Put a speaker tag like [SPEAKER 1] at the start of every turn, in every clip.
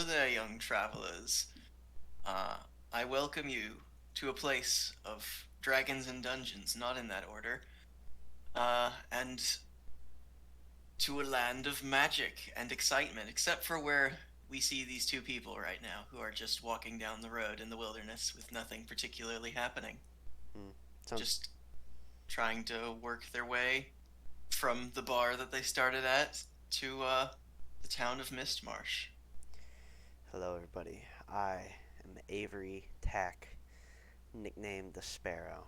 [SPEAKER 1] Hello there, young travelers. Uh, I welcome you to a place of dragons and dungeons, not in that order, and to a land of magic and excitement, except for where we see these two people right now who are just walking down the road in the wilderness with nothing particularly happening.
[SPEAKER 2] Hmm. Sounds.
[SPEAKER 1] Just trying to work their way from the bar that they started at to the town of Mistmarsh.
[SPEAKER 2] Hello, everybody. I am Avery Tack, nicknamed the Sparrow.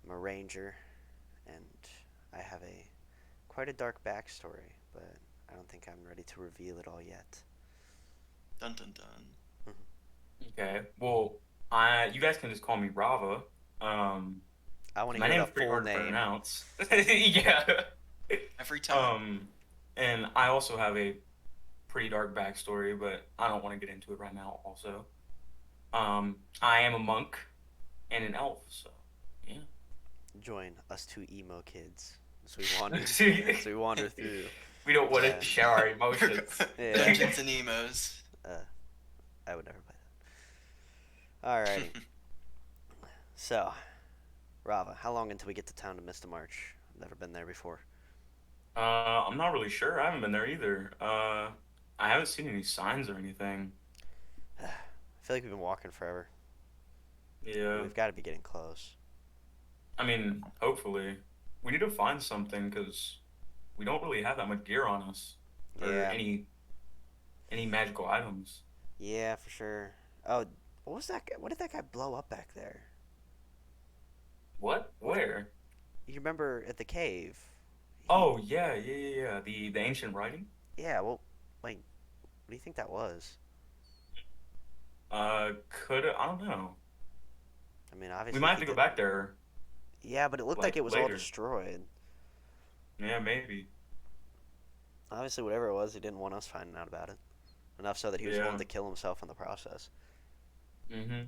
[SPEAKER 2] I'm a ranger, and I have a quite a dark backstory, but I don't think I'm ready to reveal it all yet.
[SPEAKER 1] Dun dun dun.
[SPEAKER 3] Okay. Well, I you guys can just call me Rava. Um,
[SPEAKER 2] I want to
[SPEAKER 3] my
[SPEAKER 2] hear the
[SPEAKER 3] name's pretty
[SPEAKER 2] full
[SPEAKER 3] hard to
[SPEAKER 2] name.
[SPEAKER 3] pronounce. Yeah.
[SPEAKER 1] Every time.
[SPEAKER 3] Um, and I also have a pretty dark backstory, but I don't want to get into it right now. Also, I am a monk and an elf, so yeah.
[SPEAKER 2] Join us two emo kids as we wander as
[SPEAKER 3] We
[SPEAKER 2] we wander through.
[SPEAKER 3] don't want
[SPEAKER 2] Uh,
[SPEAKER 3] to share our emotions.
[SPEAKER 2] yeah.
[SPEAKER 1] Dungeons and emos.
[SPEAKER 2] Uh, I would never play that. Alrighty. So, Rava, how long until we get to town to Mr. March? I've never been there before.
[SPEAKER 3] I'm not really sure. I haven't been there either. I haven't seen any signs or anything.
[SPEAKER 2] I feel like we've been walking forever.
[SPEAKER 3] Yeah.
[SPEAKER 2] We've got to be getting close.
[SPEAKER 3] I mean, hopefully. We need to find something because we don't really have that much gear on us or
[SPEAKER 2] Yeah,
[SPEAKER 3] any magical items.
[SPEAKER 2] yeah, for sure. Oh, what was that? What did that guy blow up back there?
[SPEAKER 3] What?
[SPEAKER 2] What?
[SPEAKER 3] Where?
[SPEAKER 2] You remember at the cave? He,
[SPEAKER 3] Oh yeah, yeah, yeah, yeah. The ancient writing.
[SPEAKER 2] yeah. Well, like, what do you think that was?
[SPEAKER 3] Could I don't know.
[SPEAKER 2] I mean,
[SPEAKER 3] We
[SPEAKER 2] obviously
[SPEAKER 3] might have
[SPEAKER 2] he
[SPEAKER 3] to go
[SPEAKER 2] didn't.
[SPEAKER 3] back there
[SPEAKER 2] Yeah, but it looked like
[SPEAKER 3] like
[SPEAKER 2] it was all
[SPEAKER 3] later.
[SPEAKER 2] destroyed.
[SPEAKER 3] Yeah, maybe.
[SPEAKER 2] Obviously, whatever it was, he didn't want us finding out about it. Enough so that he was willing
[SPEAKER 3] Yeah.
[SPEAKER 2] to kill himself in the process.
[SPEAKER 3] Mm-hmm.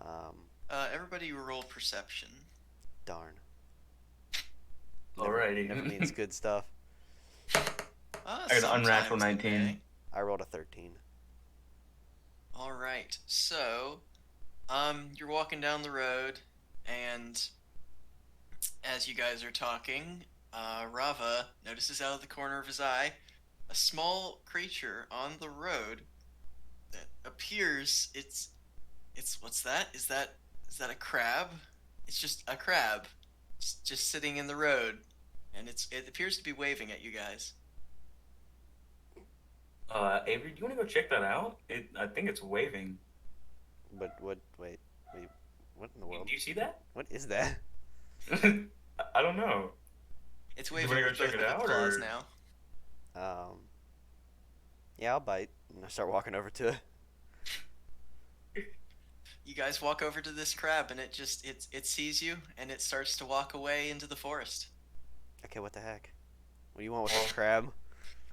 [SPEAKER 2] Um,
[SPEAKER 1] Everybody roll perception.
[SPEAKER 2] darn. Never means
[SPEAKER 3] Alrighty.
[SPEAKER 2] good stuff.
[SPEAKER 3] I got an unnatural
[SPEAKER 1] Sometimes it
[SPEAKER 3] 19.
[SPEAKER 1] may.
[SPEAKER 2] I rolled a 13.
[SPEAKER 1] All right. So, you're walking down the road, and as you guys are talking, Rava notices out of the corner of his eye a small creature on the road that appears. It's what's that? Is that a crab? It's just a crab, just sitting in the road, and it appears to be waving at you guys.
[SPEAKER 3] Avery, do you want to go check that out? I think it's waving.
[SPEAKER 2] But what? Wait. What in the world?
[SPEAKER 3] Do you see that?
[SPEAKER 2] What is that?
[SPEAKER 3] I don't know.
[SPEAKER 1] It's
[SPEAKER 3] Do you
[SPEAKER 1] waving
[SPEAKER 3] want to
[SPEAKER 1] with
[SPEAKER 3] go check
[SPEAKER 1] both
[SPEAKER 3] it
[SPEAKER 1] of its
[SPEAKER 3] out,
[SPEAKER 1] claws
[SPEAKER 3] or
[SPEAKER 1] now.
[SPEAKER 2] Um, yeah, I'll bite. And I start walking over to it.
[SPEAKER 1] You guys walk over to this crab, and it sees you, and it starts to walk away into the forest.
[SPEAKER 2] Okay, what the heck? What do you want with
[SPEAKER 3] well,
[SPEAKER 2] this crab?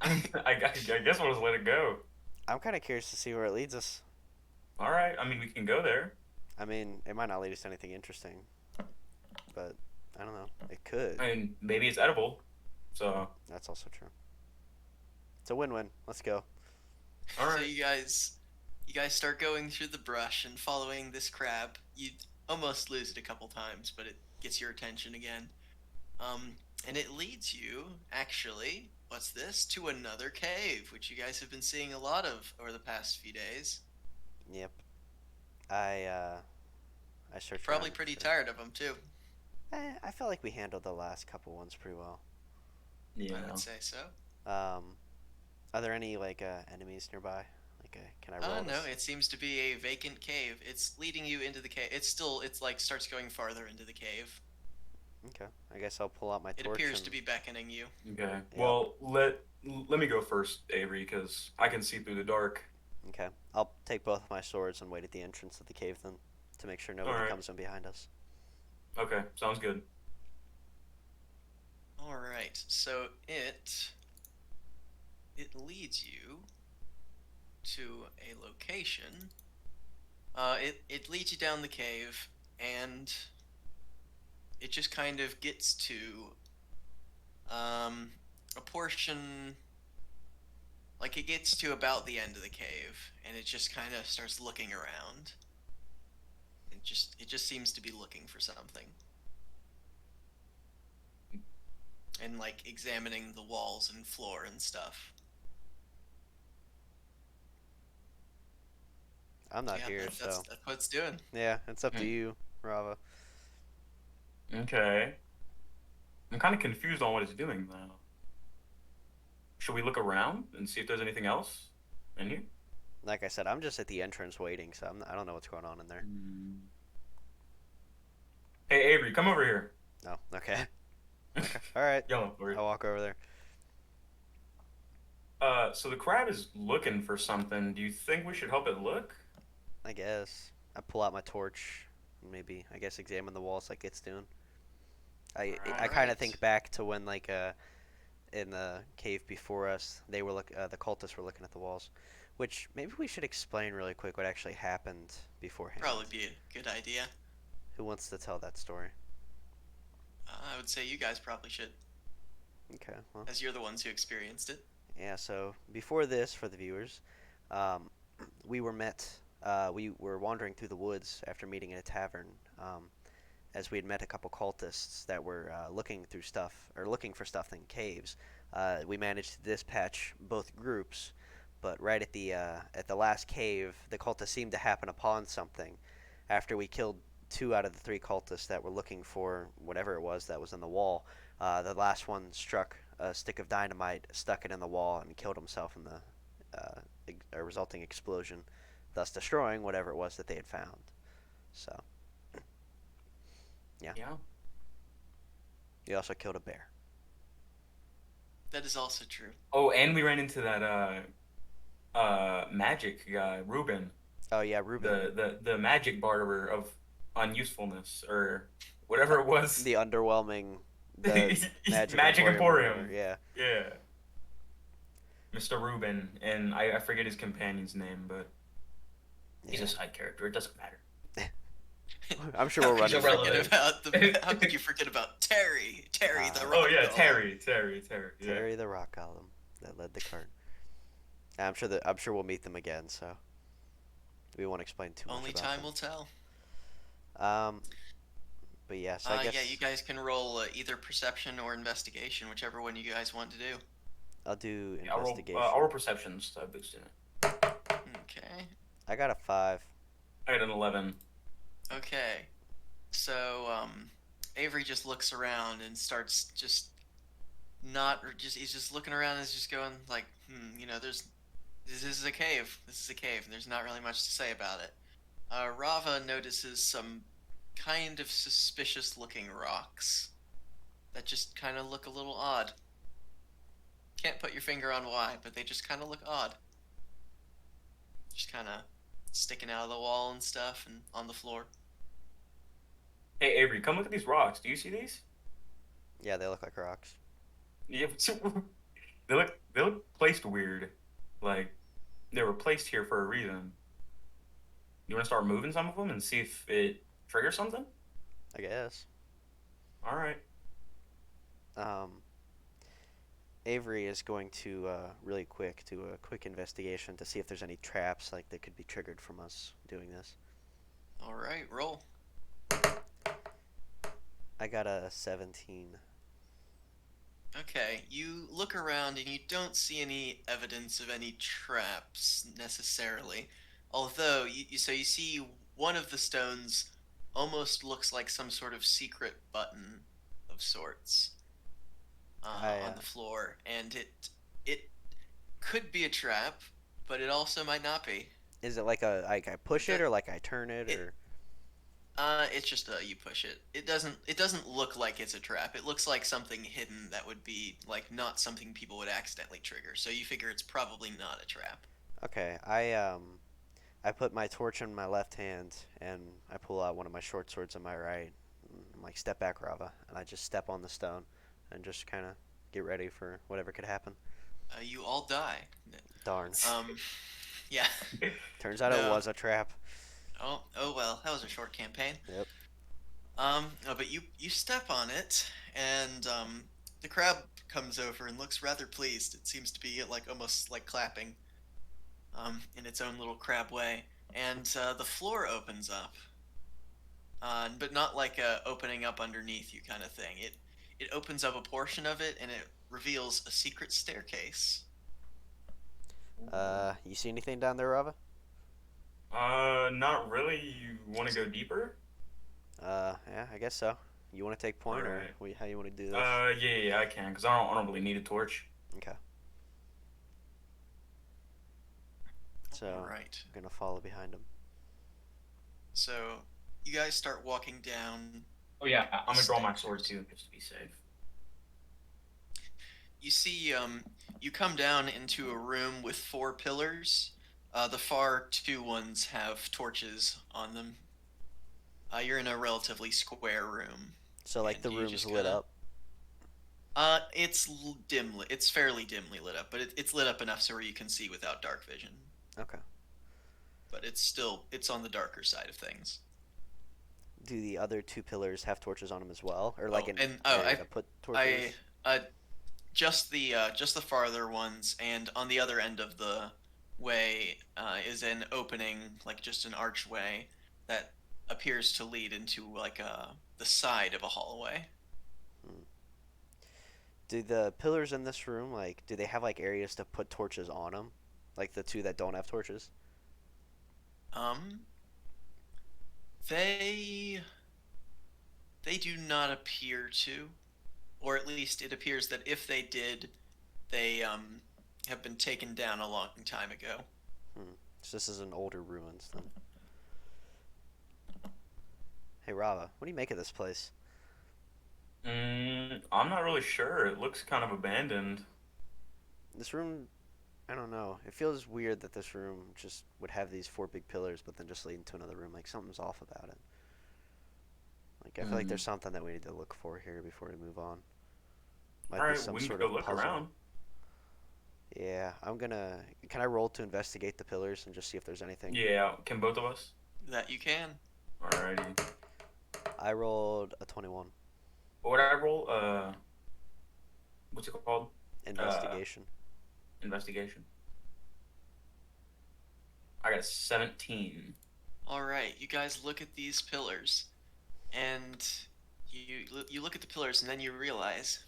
[SPEAKER 3] I guess I'll just let it go.
[SPEAKER 2] I'm kind of curious to see where it leads us.
[SPEAKER 3] All right. I mean, we can go there.
[SPEAKER 2] I mean, it might not lead us to anything interesting, but I don't know. It could.
[SPEAKER 3] I mean, maybe it's edible. So,
[SPEAKER 2] That's also true. It's a win-win. Let's go.
[SPEAKER 3] all
[SPEAKER 1] So
[SPEAKER 3] right.
[SPEAKER 1] you guys start going through the brush and following this crab. You almost lose it a couple times, but it gets your attention again. Um, and it leads you, actually, what's this? To another cave, which you guys have been seeing a lot of over the past few days.
[SPEAKER 2] Yep. I uh, I search
[SPEAKER 1] Probably
[SPEAKER 2] around
[SPEAKER 1] pretty
[SPEAKER 2] for.
[SPEAKER 1] tired of them too.
[SPEAKER 2] I felt like we handled the last couple ones pretty well.
[SPEAKER 1] I
[SPEAKER 3] Yeah.
[SPEAKER 1] would say so.
[SPEAKER 2] Um, are there any like enemies nearby? Can I roll
[SPEAKER 1] No,
[SPEAKER 2] this?
[SPEAKER 1] it seems to be a vacant cave. It's leading you into the cave. It's like starts going farther into the cave.
[SPEAKER 2] Okay. I guess I'll pull out my
[SPEAKER 1] It
[SPEAKER 2] torch
[SPEAKER 1] appears
[SPEAKER 2] and.
[SPEAKER 1] to be beckoning you.
[SPEAKER 3] Okay.
[SPEAKER 2] Yep.
[SPEAKER 3] Well, let me go first, Avery, because I can see through the dark.
[SPEAKER 2] Okay. I'll take both of my swords and wait at the entrance of the cave then, to make sure
[SPEAKER 3] All
[SPEAKER 2] nobody
[SPEAKER 3] right.
[SPEAKER 2] comes in behind us.
[SPEAKER 3] Okay. Sounds good.
[SPEAKER 1] All right. So it leads you to a location. It leads you down the cave, and it just kind of gets to a portion, like it gets to about the end of the cave, and it just kind of starts looking around. It just seems to be looking for something, and like examining the walls and floor and stuff.
[SPEAKER 2] I'm not
[SPEAKER 1] Yeah,
[SPEAKER 2] here,
[SPEAKER 1] that's
[SPEAKER 2] so
[SPEAKER 1] that's what it's doing.
[SPEAKER 2] yeah, it's up to
[SPEAKER 3] Hmm.
[SPEAKER 2] you, Rava.
[SPEAKER 3] Okay. I'm kind of confused on what it's doing though. Should we look around and see if there's anything else in here?
[SPEAKER 2] Like I said, I'm just at the entrance waiting, so I don't know what's going on in there.
[SPEAKER 3] Hmm. Hey Avery, come over here.
[SPEAKER 2] No, okay, okay, all right.
[SPEAKER 3] Yelling for you.
[SPEAKER 2] I'll walk over there.
[SPEAKER 3] So the crab is looking for something. Do you think we should help it look?
[SPEAKER 2] I guess I pull out my torch, and maybe I guess examine the walls like it's doing. I
[SPEAKER 3] All
[SPEAKER 1] All
[SPEAKER 2] I
[SPEAKER 3] right.
[SPEAKER 2] kind of
[SPEAKER 1] right.
[SPEAKER 2] think back to when like in the cave before us, the cultists were looking at the walls, which maybe we should explain really quick what actually happened
[SPEAKER 1] Probably
[SPEAKER 2] beforehand.
[SPEAKER 1] be a good idea.
[SPEAKER 2] Who wants to tell that story?
[SPEAKER 1] I would say you guys probably should,
[SPEAKER 2] Okay, well,
[SPEAKER 1] as you're the ones who experienced it.
[SPEAKER 2] yeah. So before this, for the viewers, um, we were met. We were wandering through the woods after meeting in a tavern. As we had met a couple cultists that were looking through stuff or looking for stuff in caves. We managed to dispatch both groups, but right at the last cave, the cultists seemed to happen upon something. After we killed two out of the three cultists that were looking for whatever it was that was in the wall, the last one struck a stick of dynamite, stuck it in the wall, and killed himself in the resulting explosion, thus destroying whatever it was that they had found. So, yeah.
[SPEAKER 3] Yeah.
[SPEAKER 2] He also killed a bear.
[SPEAKER 1] That is also true.
[SPEAKER 3] Oh, and we ran into that magic guy, Ruben,
[SPEAKER 2] Oh yeah, Ruben.
[SPEAKER 3] the magic barber of unusefulness or
[SPEAKER 2] Uh,
[SPEAKER 3] whatever it was.
[SPEAKER 2] the underwhelming, the Magic
[SPEAKER 3] Magic
[SPEAKER 2] Emporium or whatever.
[SPEAKER 3] Emporium.
[SPEAKER 2] Yeah.
[SPEAKER 3] Yeah. Mr. Ruben, and I forget his companion's name, but he's a
[SPEAKER 2] Yeah.
[SPEAKER 3] side character. It doesn't matter.
[SPEAKER 2] I'm sure
[SPEAKER 1] How
[SPEAKER 2] we'll
[SPEAKER 1] could
[SPEAKER 2] run
[SPEAKER 3] He's
[SPEAKER 1] you
[SPEAKER 2] into him
[SPEAKER 1] forget
[SPEAKER 2] again.
[SPEAKER 3] irrelevant.
[SPEAKER 1] about the? How could you forget about Terry? Terry the
[SPEAKER 3] Oh
[SPEAKER 1] rock
[SPEAKER 3] yeah,
[SPEAKER 1] golem.
[SPEAKER 3] Terry. Yeah.
[SPEAKER 2] Terry the Rock Golem that led the cart. I'm sure we'll meet them again, so we won't explain too much
[SPEAKER 1] Only
[SPEAKER 2] about
[SPEAKER 1] time
[SPEAKER 2] them.
[SPEAKER 1] will tell.
[SPEAKER 2] Um, but yes, I
[SPEAKER 1] Yeah, you
[SPEAKER 2] guess
[SPEAKER 1] guys can roll either perception or investigation, whichever one you guys want to do.
[SPEAKER 2] I'll do
[SPEAKER 3] Yeah, I'll
[SPEAKER 2] investigation.
[SPEAKER 3] roll perceptions. So I boosted it.
[SPEAKER 1] Okay.
[SPEAKER 2] I got a 5.
[SPEAKER 3] I got an 11.
[SPEAKER 1] Okay. So, Avery just looks around and starts just not, or just he's just looking around and is just going like, this is a cave. This is a cave, and there's not really much to say about it. Rava notices some kind of suspicious looking rocks that just kind of look a little odd. Can't put your finger on why, but they just kind of look odd. Just kind of sticking out of the wall and stuff and on the floor.
[SPEAKER 3] Hey Avery, come look at these rocks. Do you see these?
[SPEAKER 2] Yeah, they look like rocks.
[SPEAKER 3] Yeah. They look placed weird. Like they were placed here for a reason. You want to start moving some of them and see if it triggers something?
[SPEAKER 2] I guess.
[SPEAKER 3] All right.
[SPEAKER 2] Um, Avery is going to really quick do a quick investigation to see if there's any traps like that could be triggered from us doing this.
[SPEAKER 1] All right, roll.
[SPEAKER 2] I got a 17.
[SPEAKER 1] Okay, you look around and you don't see any evidence of any traps necessarily. Although, you see one of the stones almost looks like some sort of secret button of sorts
[SPEAKER 2] I
[SPEAKER 1] on the floor, and it could be a trap, but it also might not be.
[SPEAKER 2] Is it like I push it
[SPEAKER 1] The
[SPEAKER 2] or like I turn it
[SPEAKER 1] it
[SPEAKER 2] or
[SPEAKER 1] it's just you push it. It doesn't look like it's a trap. It looks like something hidden that would be like not something people would accidentally trigger. So you figure it's probably not a trap.
[SPEAKER 2] okay? I put my torch in my left hand and I pull out one of my short swords in my right. I'm like step back, Rava, and I just step on the stone and just kind of get ready for whatever could happen.
[SPEAKER 1] You all die.
[SPEAKER 2] Darn.
[SPEAKER 1] Um, yeah.
[SPEAKER 2] Turns out it
[SPEAKER 1] No.
[SPEAKER 2] was a trap.
[SPEAKER 1] Oh well. That was a short campaign.
[SPEAKER 2] Yep.
[SPEAKER 1] No, but you step on it, and The crab comes over and looks rather pleased. It seems to be like almost like clapping, in its own little crab way. And the floor opens up, but not like a opening up underneath you kind of thing. It opens up a portion of it and it reveals a secret staircase.
[SPEAKER 3] Ooh.
[SPEAKER 2] You see anything down there, Rava?
[SPEAKER 3] Not really. You want to go deeper?
[SPEAKER 2] Yeah, I guess so. You want to take
[SPEAKER 3] All
[SPEAKER 2] point, or
[SPEAKER 3] right.
[SPEAKER 2] how you want to do this?
[SPEAKER 3] Yeah, yeah, I can, because I don't really need a torch.
[SPEAKER 2] Okay, so
[SPEAKER 1] All
[SPEAKER 2] I'm
[SPEAKER 1] right.
[SPEAKER 2] gonna follow behind him.
[SPEAKER 1] So you guys start walking down
[SPEAKER 3] Oh yeah,
[SPEAKER 1] the
[SPEAKER 3] I'm gonna draw my sword
[SPEAKER 1] stairs.
[SPEAKER 3] too, just to be safe.
[SPEAKER 1] You see, you come down into a room with four pillars. The far two ones have torches on them. You're in a relatively square room,
[SPEAKER 2] So like
[SPEAKER 1] and
[SPEAKER 2] the
[SPEAKER 1] you
[SPEAKER 2] room's
[SPEAKER 1] just
[SPEAKER 2] lit
[SPEAKER 1] kind of.
[SPEAKER 2] up.
[SPEAKER 1] It's dimly. It's fairly dimly lit up, but it's lit up enough so where you can see without dark vision.
[SPEAKER 2] Okay.
[SPEAKER 1] But it's on the darker side of things.
[SPEAKER 2] Do the other two pillars have torches on them as well, or like
[SPEAKER 1] Oh,
[SPEAKER 2] an
[SPEAKER 1] and
[SPEAKER 2] area to put
[SPEAKER 1] I,
[SPEAKER 2] torches?
[SPEAKER 1] just the farther ones, and on the other end of the way is an opening, like just an archway that appears to lead into like the side of a hallway.
[SPEAKER 2] Hmm. Do the pillars in this room do they have like areas to put torches on them, like the two that don't have torches?
[SPEAKER 1] Um, they they do not appear to, or at least it appears that if they did, they have been taken down a long time ago.
[SPEAKER 2] Hmm. So this is an older ruins then. Hey Rava, what do you make of this place?
[SPEAKER 3] I'm not really sure. It looks kind of abandoned.
[SPEAKER 2] This room, I don't know. It feels weird that this room just would have these four big pillars, but then just lead into another room. Like something's off about it. Like I feel like there's
[SPEAKER 3] Mm.
[SPEAKER 2] something that we need to look for here before we move on. Might
[SPEAKER 3] All
[SPEAKER 2] be
[SPEAKER 3] right,
[SPEAKER 2] some
[SPEAKER 3] we can
[SPEAKER 2] sort
[SPEAKER 3] go
[SPEAKER 2] of
[SPEAKER 3] look
[SPEAKER 2] puzzle.
[SPEAKER 3] around.
[SPEAKER 2] Yeah, I'm gonna. Can I roll to investigate the pillars and just see if there's anything?
[SPEAKER 3] Yeah, can both of us?
[SPEAKER 1] That you can.
[SPEAKER 3] Alrighty.
[SPEAKER 2] I rolled a 21.
[SPEAKER 3] What would I roll? What's it called? Uh,
[SPEAKER 2] Investigation.
[SPEAKER 3] investigation. I got a 17.
[SPEAKER 1] All right, you guys look at these pillars, and you look at the pillars, and then you realize,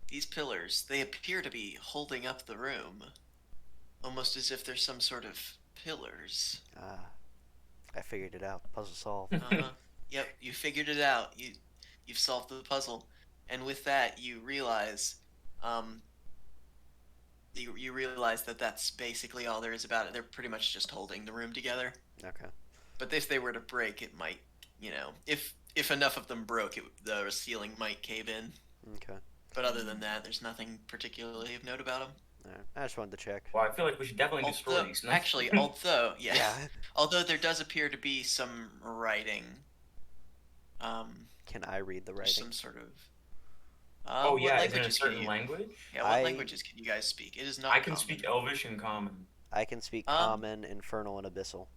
[SPEAKER 1] these pillars, they appear to be holding up the room, almost as if they're some sort of pillars.
[SPEAKER 2] Ah, I figured it out. Puzzle solved.
[SPEAKER 1] Uh-huh. Yep, you figured it out. You've solved the puzzle. And with that, um you realize that that's basically all there is about it. They're pretty much just holding the room together.
[SPEAKER 2] Okay.
[SPEAKER 1] But if they were to break, it might, if enough of them broke, the ceiling might cave in.
[SPEAKER 2] Okay.
[SPEAKER 1] But other than that, there's nothing particularly of note about them.
[SPEAKER 2] All right. I just wanted to check.
[SPEAKER 3] Well, I feel like we should definitely destroy
[SPEAKER 1] Although,
[SPEAKER 3] these. No?
[SPEAKER 1] actually, although, yeah,
[SPEAKER 2] Yeah.
[SPEAKER 1] although there does appear to be some writing, um,
[SPEAKER 2] Can I read the
[SPEAKER 1] there's
[SPEAKER 2] writing?
[SPEAKER 1] some sort of.
[SPEAKER 3] Oh
[SPEAKER 1] What
[SPEAKER 3] yeah, is it in a
[SPEAKER 1] languages can
[SPEAKER 3] certain
[SPEAKER 1] you?
[SPEAKER 3] language?
[SPEAKER 1] Yeah, what
[SPEAKER 2] I
[SPEAKER 1] languages can you guys speak? It is
[SPEAKER 3] I
[SPEAKER 1] not
[SPEAKER 3] can
[SPEAKER 1] common.
[SPEAKER 3] speak Elvish and Common.
[SPEAKER 2] I can speak
[SPEAKER 1] Um,
[SPEAKER 2] Common, Infernal, and Abyssal.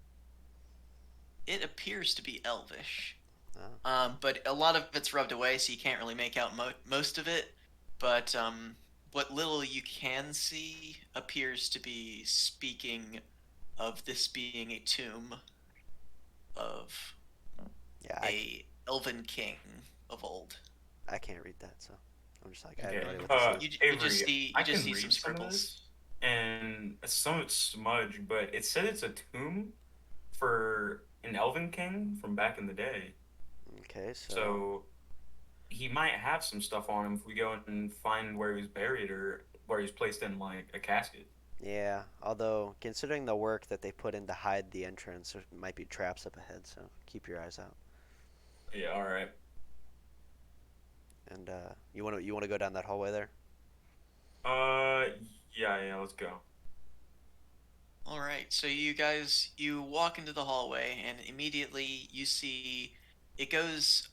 [SPEAKER 1] it appears to be Elvish.
[SPEAKER 2] Oh.
[SPEAKER 1] But a lot of it's rubbed away, so you can't really make out most of it. But what little you can see appears to be speaking of this being a tomb of
[SPEAKER 2] Yeah,
[SPEAKER 1] a elven king of old.
[SPEAKER 2] I can't read that, so I'm just like I have no
[SPEAKER 3] Okay.
[SPEAKER 2] idea what this is.
[SPEAKER 1] You just
[SPEAKER 3] Avery,
[SPEAKER 1] see
[SPEAKER 3] I
[SPEAKER 1] you just
[SPEAKER 3] can
[SPEAKER 1] see some
[SPEAKER 3] read some of
[SPEAKER 1] scribbles.
[SPEAKER 3] this, and some of it's smudge, but it said it's a tomb for an Elven king from back in the day.
[SPEAKER 2] Okay, so
[SPEAKER 3] So he might have some stuff on him if we go and find where he was buried or where he's placed in like a casket.
[SPEAKER 2] yeah. Although considering the work that they put in to hide the entrance, there might be traps up ahead. So keep your eyes out.
[SPEAKER 3] Yeah, all right.
[SPEAKER 2] And you wanna go down that hallway there?
[SPEAKER 3] Uh, yeah, yeah, let's go.
[SPEAKER 1] All right, so you walk into the hallway, and immediately you see it goes.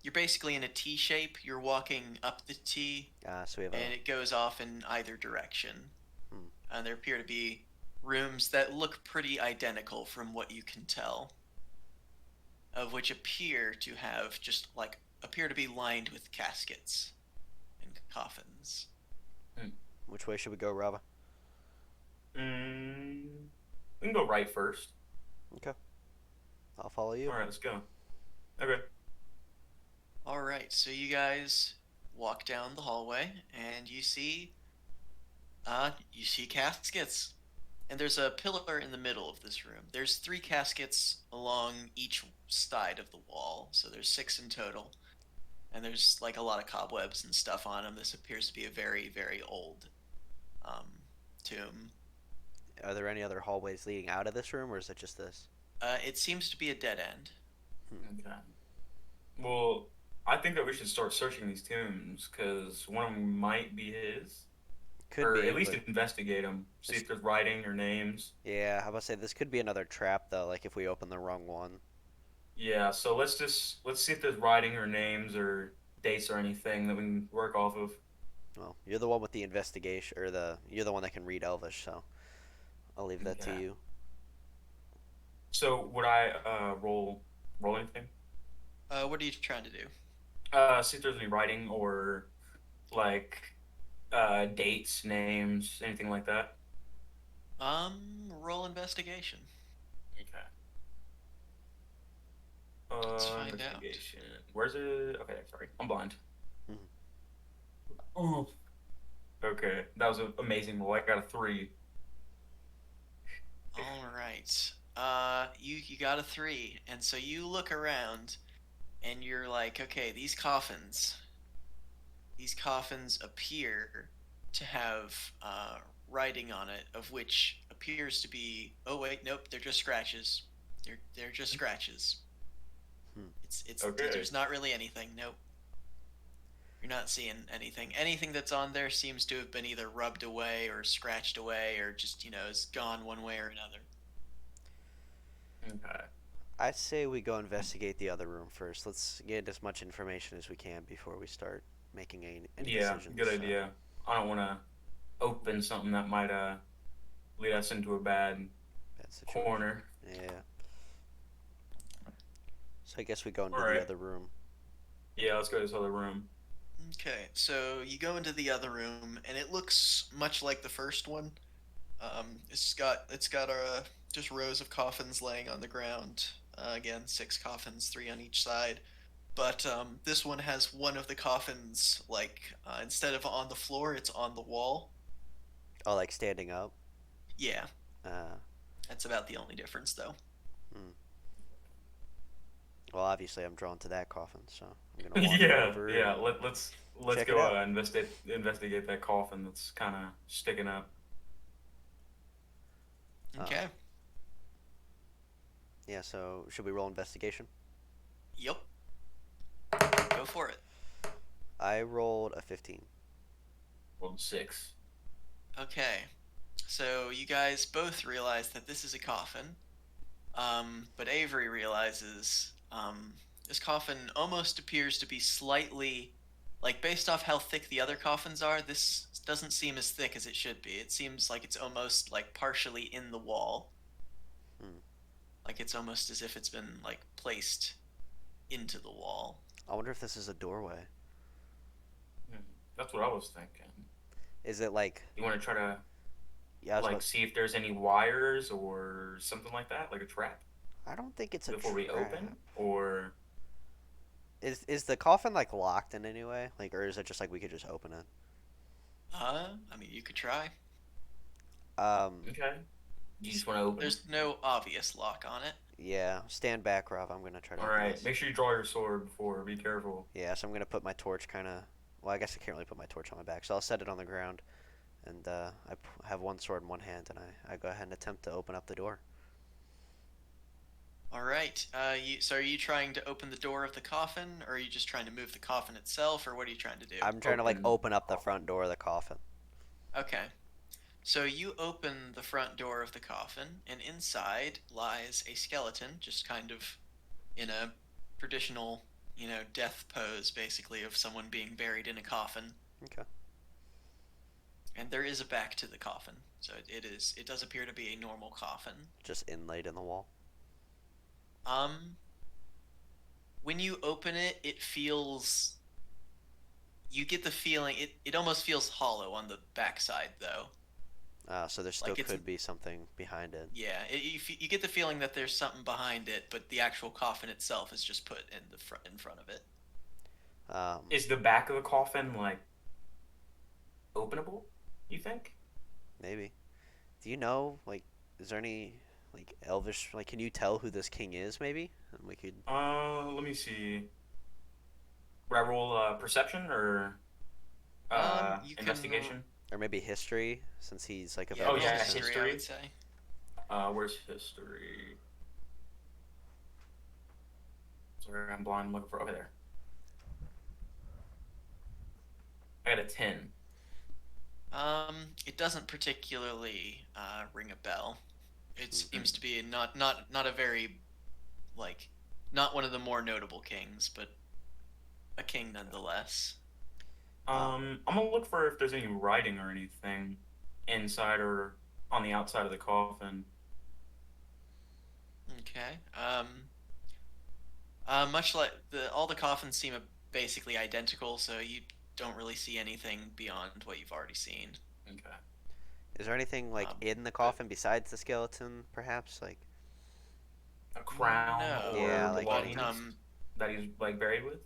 [SPEAKER 1] You're basically in a T shape. You're walking up the T,
[SPEAKER 2] So we have a
[SPEAKER 1] and it goes off in either direction.
[SPEAKER 2] hmm,
[SPEAKER 1] And there appear to be rooms that look pretty identical from what you can tell, of which appear to be lined with caskets. coffins.
[SPEAKER 2] Which way should we go, Rava?
[SPEAKER 3] Mm, we can go right first.
[SPEAKER 2] Okay, I'll follow you.
[SPEAKER 3] All right, let's go. Okay.
[SPEAKER 1] All right, so you guys walk down the hallway and you see caskets. And there's a pillar in the middle of this room. There's three caskets along each side of the wall, so there's six in total. And there's like a lot of cobwebs and stuff on them. This appears to be a very, very old um, tomb.
[SPEAKER 2] Are there any other hallways leading out of this room, or is it just this?
[SPEAKER 1] It seems to be a dead end.
[SPEAKER 2] Hmm.
[SPEAKER 3] Okay. Well, I think that we should start searching these tombs because one of them might be his,
[SPEAKER 2] Could
[SPEAKER 3] or
[SPEAKER 2] be,
[SPEAKER 3] at least
[SPEAKER 2] but
[SPEAKER 3] investigate them, see
[SPEAKER 2] this,
[SPEAKER 3] if there's writing or names.
[SPEAKER 2] yeah, I was say this could be another trap though. Like if we open the wrong one.
[SPEAKER 3] Yeah, so let's see if there's writing or names or dates or anything that we can work off of.
[SPEAKER 2] Well, you're the one with the investigation, or you're the one that can read Elvish, so I'll leave that to
[SPEAKER 3] Okay.
[SPEAKER 2] you.
[SPEAKER 3] So would I roll anything?
[SPEAKER 1] What are you trying to do?
[SPEAKER 3] See if there's any writing or like dates, names, anything like that.
[SPEAKER 1] Roll investigation.
[SPEAKER 3] Okay.
[SPEAKER 1] Let's find out.
[SPEAKER 3] Investigation. Where's it? Okay, sorry. I'm blind.
[SPEAKER 2] Mhm.
[SPEAKER 3] Ooh. Okay, that was an amazing roll. I got a three.
[SPEAKER 1] All right. You got a three, and so you look around, and you're like, okay, these coffins appear to have writing on it, of which appears to be. Oh wait, nope, they're just scratches. They're just scratches.
[SPEAKER 2] Hmm.
[SPEAKER 1] It's
[SPEAKER 3] Okay.
[SPEAKER 1] there's not really anything. Nope, you're not seeing anything. Anything that's on there seems to have been either rubbed away or scratched away, or just is gone one way or another.
[SPEAKER 3] Okay.
[SPEAKER 2] I say we go investigate the other room first. Let's get as much information as we can before we start making any
[SPEAKER 3] Yeah,
[SPEAKER 2] decisions.
[SPEAKER 3] good
[SPEAKER 2] So,
[SPEAKER 3] idea. I don't want to open something that might lead us into a bad
[SPEAKER 2] bad situation.
[SPEAKER 3] corner.
[SPEAKER 2] Yeah. So I guess we go
[SPEAKER 3] All
[SPEAKER 2] into the
[SPEAKER 3] right.
[SPEAKER 2] other room.
[SPEAKER 3] Yeah, let's go to this other room.
[SPEAKER 1] Okay, so you go into the other room, and it looks much like the first one. It's got just rows of coffins laying on the ground. Again, six coffins, three on each side. But this one has one of the coffins like instead of on the floor, it's on the wall.
[SPEAKER 2] Oh, like standing up.
[SPEAKER 1] Yeah,
[SPEAKER 2] Uh,
[SPEAKER 1] that's about the only difference, though.
[SPEAKER 2] hmm. Well, obviously I'm drawn to that coffin, so I'm gonna wander
[SPEAKER 3] Yeah,
[SPEAKER 2] over
[SPEAKER 3] yeah.
[SPEAKER 2] and
[SPEAKER 3] Let's
[SPEAKER 2] check it
[SPEAKER 3] go
[SPEAKER 2] out.
[SPEAKER 3] investigate that coffin that's kind of sticking up.
[SPEAKER 2] Um,
[SPEAKER 1] Okay.
[SPEAKER 2] yeah. So should we roll investigation?
[SPEAKER 1] Yep. Go for it.
[SPEAKER 2] I rolled a 15.
[SPEAKER 3] Well, six.
[SPEAKER 1] Okay. So you guys both realize that this is a coffin. But Avery realizes this coffin almost appears to be slightly, like, based off how thick the other coffins are, this doesn't seem as thick as it should be. It seems like it's almost like partially in the wall.
[SPEAKER 2] Hmm.
[SPEAKER 1] Like it's almost as if it's been like placed into the wall.
[SPEAKER 2] I wonder if this is a doorway.
[SPEAKER 3] Hmm, that's what I was thinking.
[SPEAKER 2] Is it like?
[SPEAKER 3] You want to try to
[SPEAKER 2] Yeah, I was
[SPEAKER 3] like
[SPEAKER 2] about.
[SPEAKER 3] see if there's any wires or something like that, like a trap
[SPEAKER 2] I don't think it's a
[SPEAKER 3] before we open,
[SPEAKER 2] trap.
[SPEAKER 3] or
[SPEAKER 2] Is the coffin like locked in any way? Like, or is it just like we could just open it?
[SPEAKER 1] I mean, you could try.
[SPEAKER 2] Um.
[SPEAKER 3] okay. You just want to open it.
[SPEAKER 1] There's no obvious lock on it.
[SPEAKER 2] Yeah. Stand back, Rob. I'm gonna try to
[SPEAKER 3] All
[SPEAKER 2] open
[SPEAKER 3] right.
[SPEAKER 2] this.
[SPEAKER 3] Make sure you draw your sword before. Be careful.
[SPEAKER 2] Yeah. So I'm gonna put my torch kind of. Well, I guess I can't really put my torch on my back, so I'll set it on the ground, and have one sword in one hand, and I go ahead and attempt to open up the door.
[SPEAKER 1] All right. So are you trying to open the door of the coffin, or are you just trying to move the coffin itself, or what are you trying to do?
[SPEAKER 2] I'm trying to like
[SPEAKER 3] Open.
[SPEAKER 2] open up the front door of the coffin.
[SPEAKER 1] Okay. So you open the front door of the coffin, and inside lies a skeleton, just kind of in a traditional, death pose, basically, of someone being buried in a coffin.
[SPEAKER 2] Okay.
[SPEAKER 1] And there is a back to the coffin, so it does appear to be a normal coffin.
[SPEAKER 2] Just inlaid in the wall.
[SPEAKER 1] Um, when you open it, it feels you get the feeling it almost feels hollow on the backside though.
[SPEAKER 2] So there still
[SPEAKER 1] Like it's
[SPEAKER 2] could be something behind it.
[SPEAKER 1] yeah, you get the feeling that there's something behind it, but the actual coffin itself is just put in front of it.
[SPEAKER 2] Um,
[SPEAKER 3] Is the back of the coffin like openable? You think?
[SPEAKER 2] maybe. Do you know, like, is there any, like, elvish, like, can you tell who this king is, maybe? And we could,
[SPEAKER 3] Let me see. Would I roll perception or
[SPEAKER 1] You can
[SPEAKER 3] investigation?
[SPEAKER 2] or maybe history, since he's, like, a
[SPEAKER 1] yeah,
[SPEAKER 3] Oh
[SPEAKER 2] very
[SPEAKER 1] roll
[SPEAKER 3] yeah,
[SPEAKER 2] citizen.
[SPEAKER 1] history, I would
[SPEAKER 3] history.
[SPEAKER 1] say.
[SPEAKER 3] Where's history? Sorry, I'm blind. I'm looking for over there. I got a 10.
[SPEAKER 1] It doesn't particularly ring a bell. It
[SPEAKER 2] Hmm.
[SPEAKER 1] seems to be not a very like not one of the more notable kings, but a king nonetheless.
[SPEAKER 2] Um,
[SPEAKER 3] I'm gonna look for if there's any writing or anything inside or on the outside of the coffin.
[SPEAKER 1] Okay. Much like all the coffins seem basically identical, so you don't really see anything beyond what you've already seen.
[SPEAKER 3] Okay.
[SPEAKER 2] is there anything, like,
[SPEAKER 1] Um,
[SPEAKER 2] in the
[SPEAKER 3] But
[SPEAKER 2] coffin besides the skeleton, perhaps? Like,
[SPEAKER 3] a crown
[SPEAKER 2] yeah,
[SPEAKER 1] no,
[SPEAKER 3] or
[SPEAKER 2] like
[SPEAKER 1] but
[SPEAKER 2] any,
[SPEAKER 3] belongings that he's like buried with?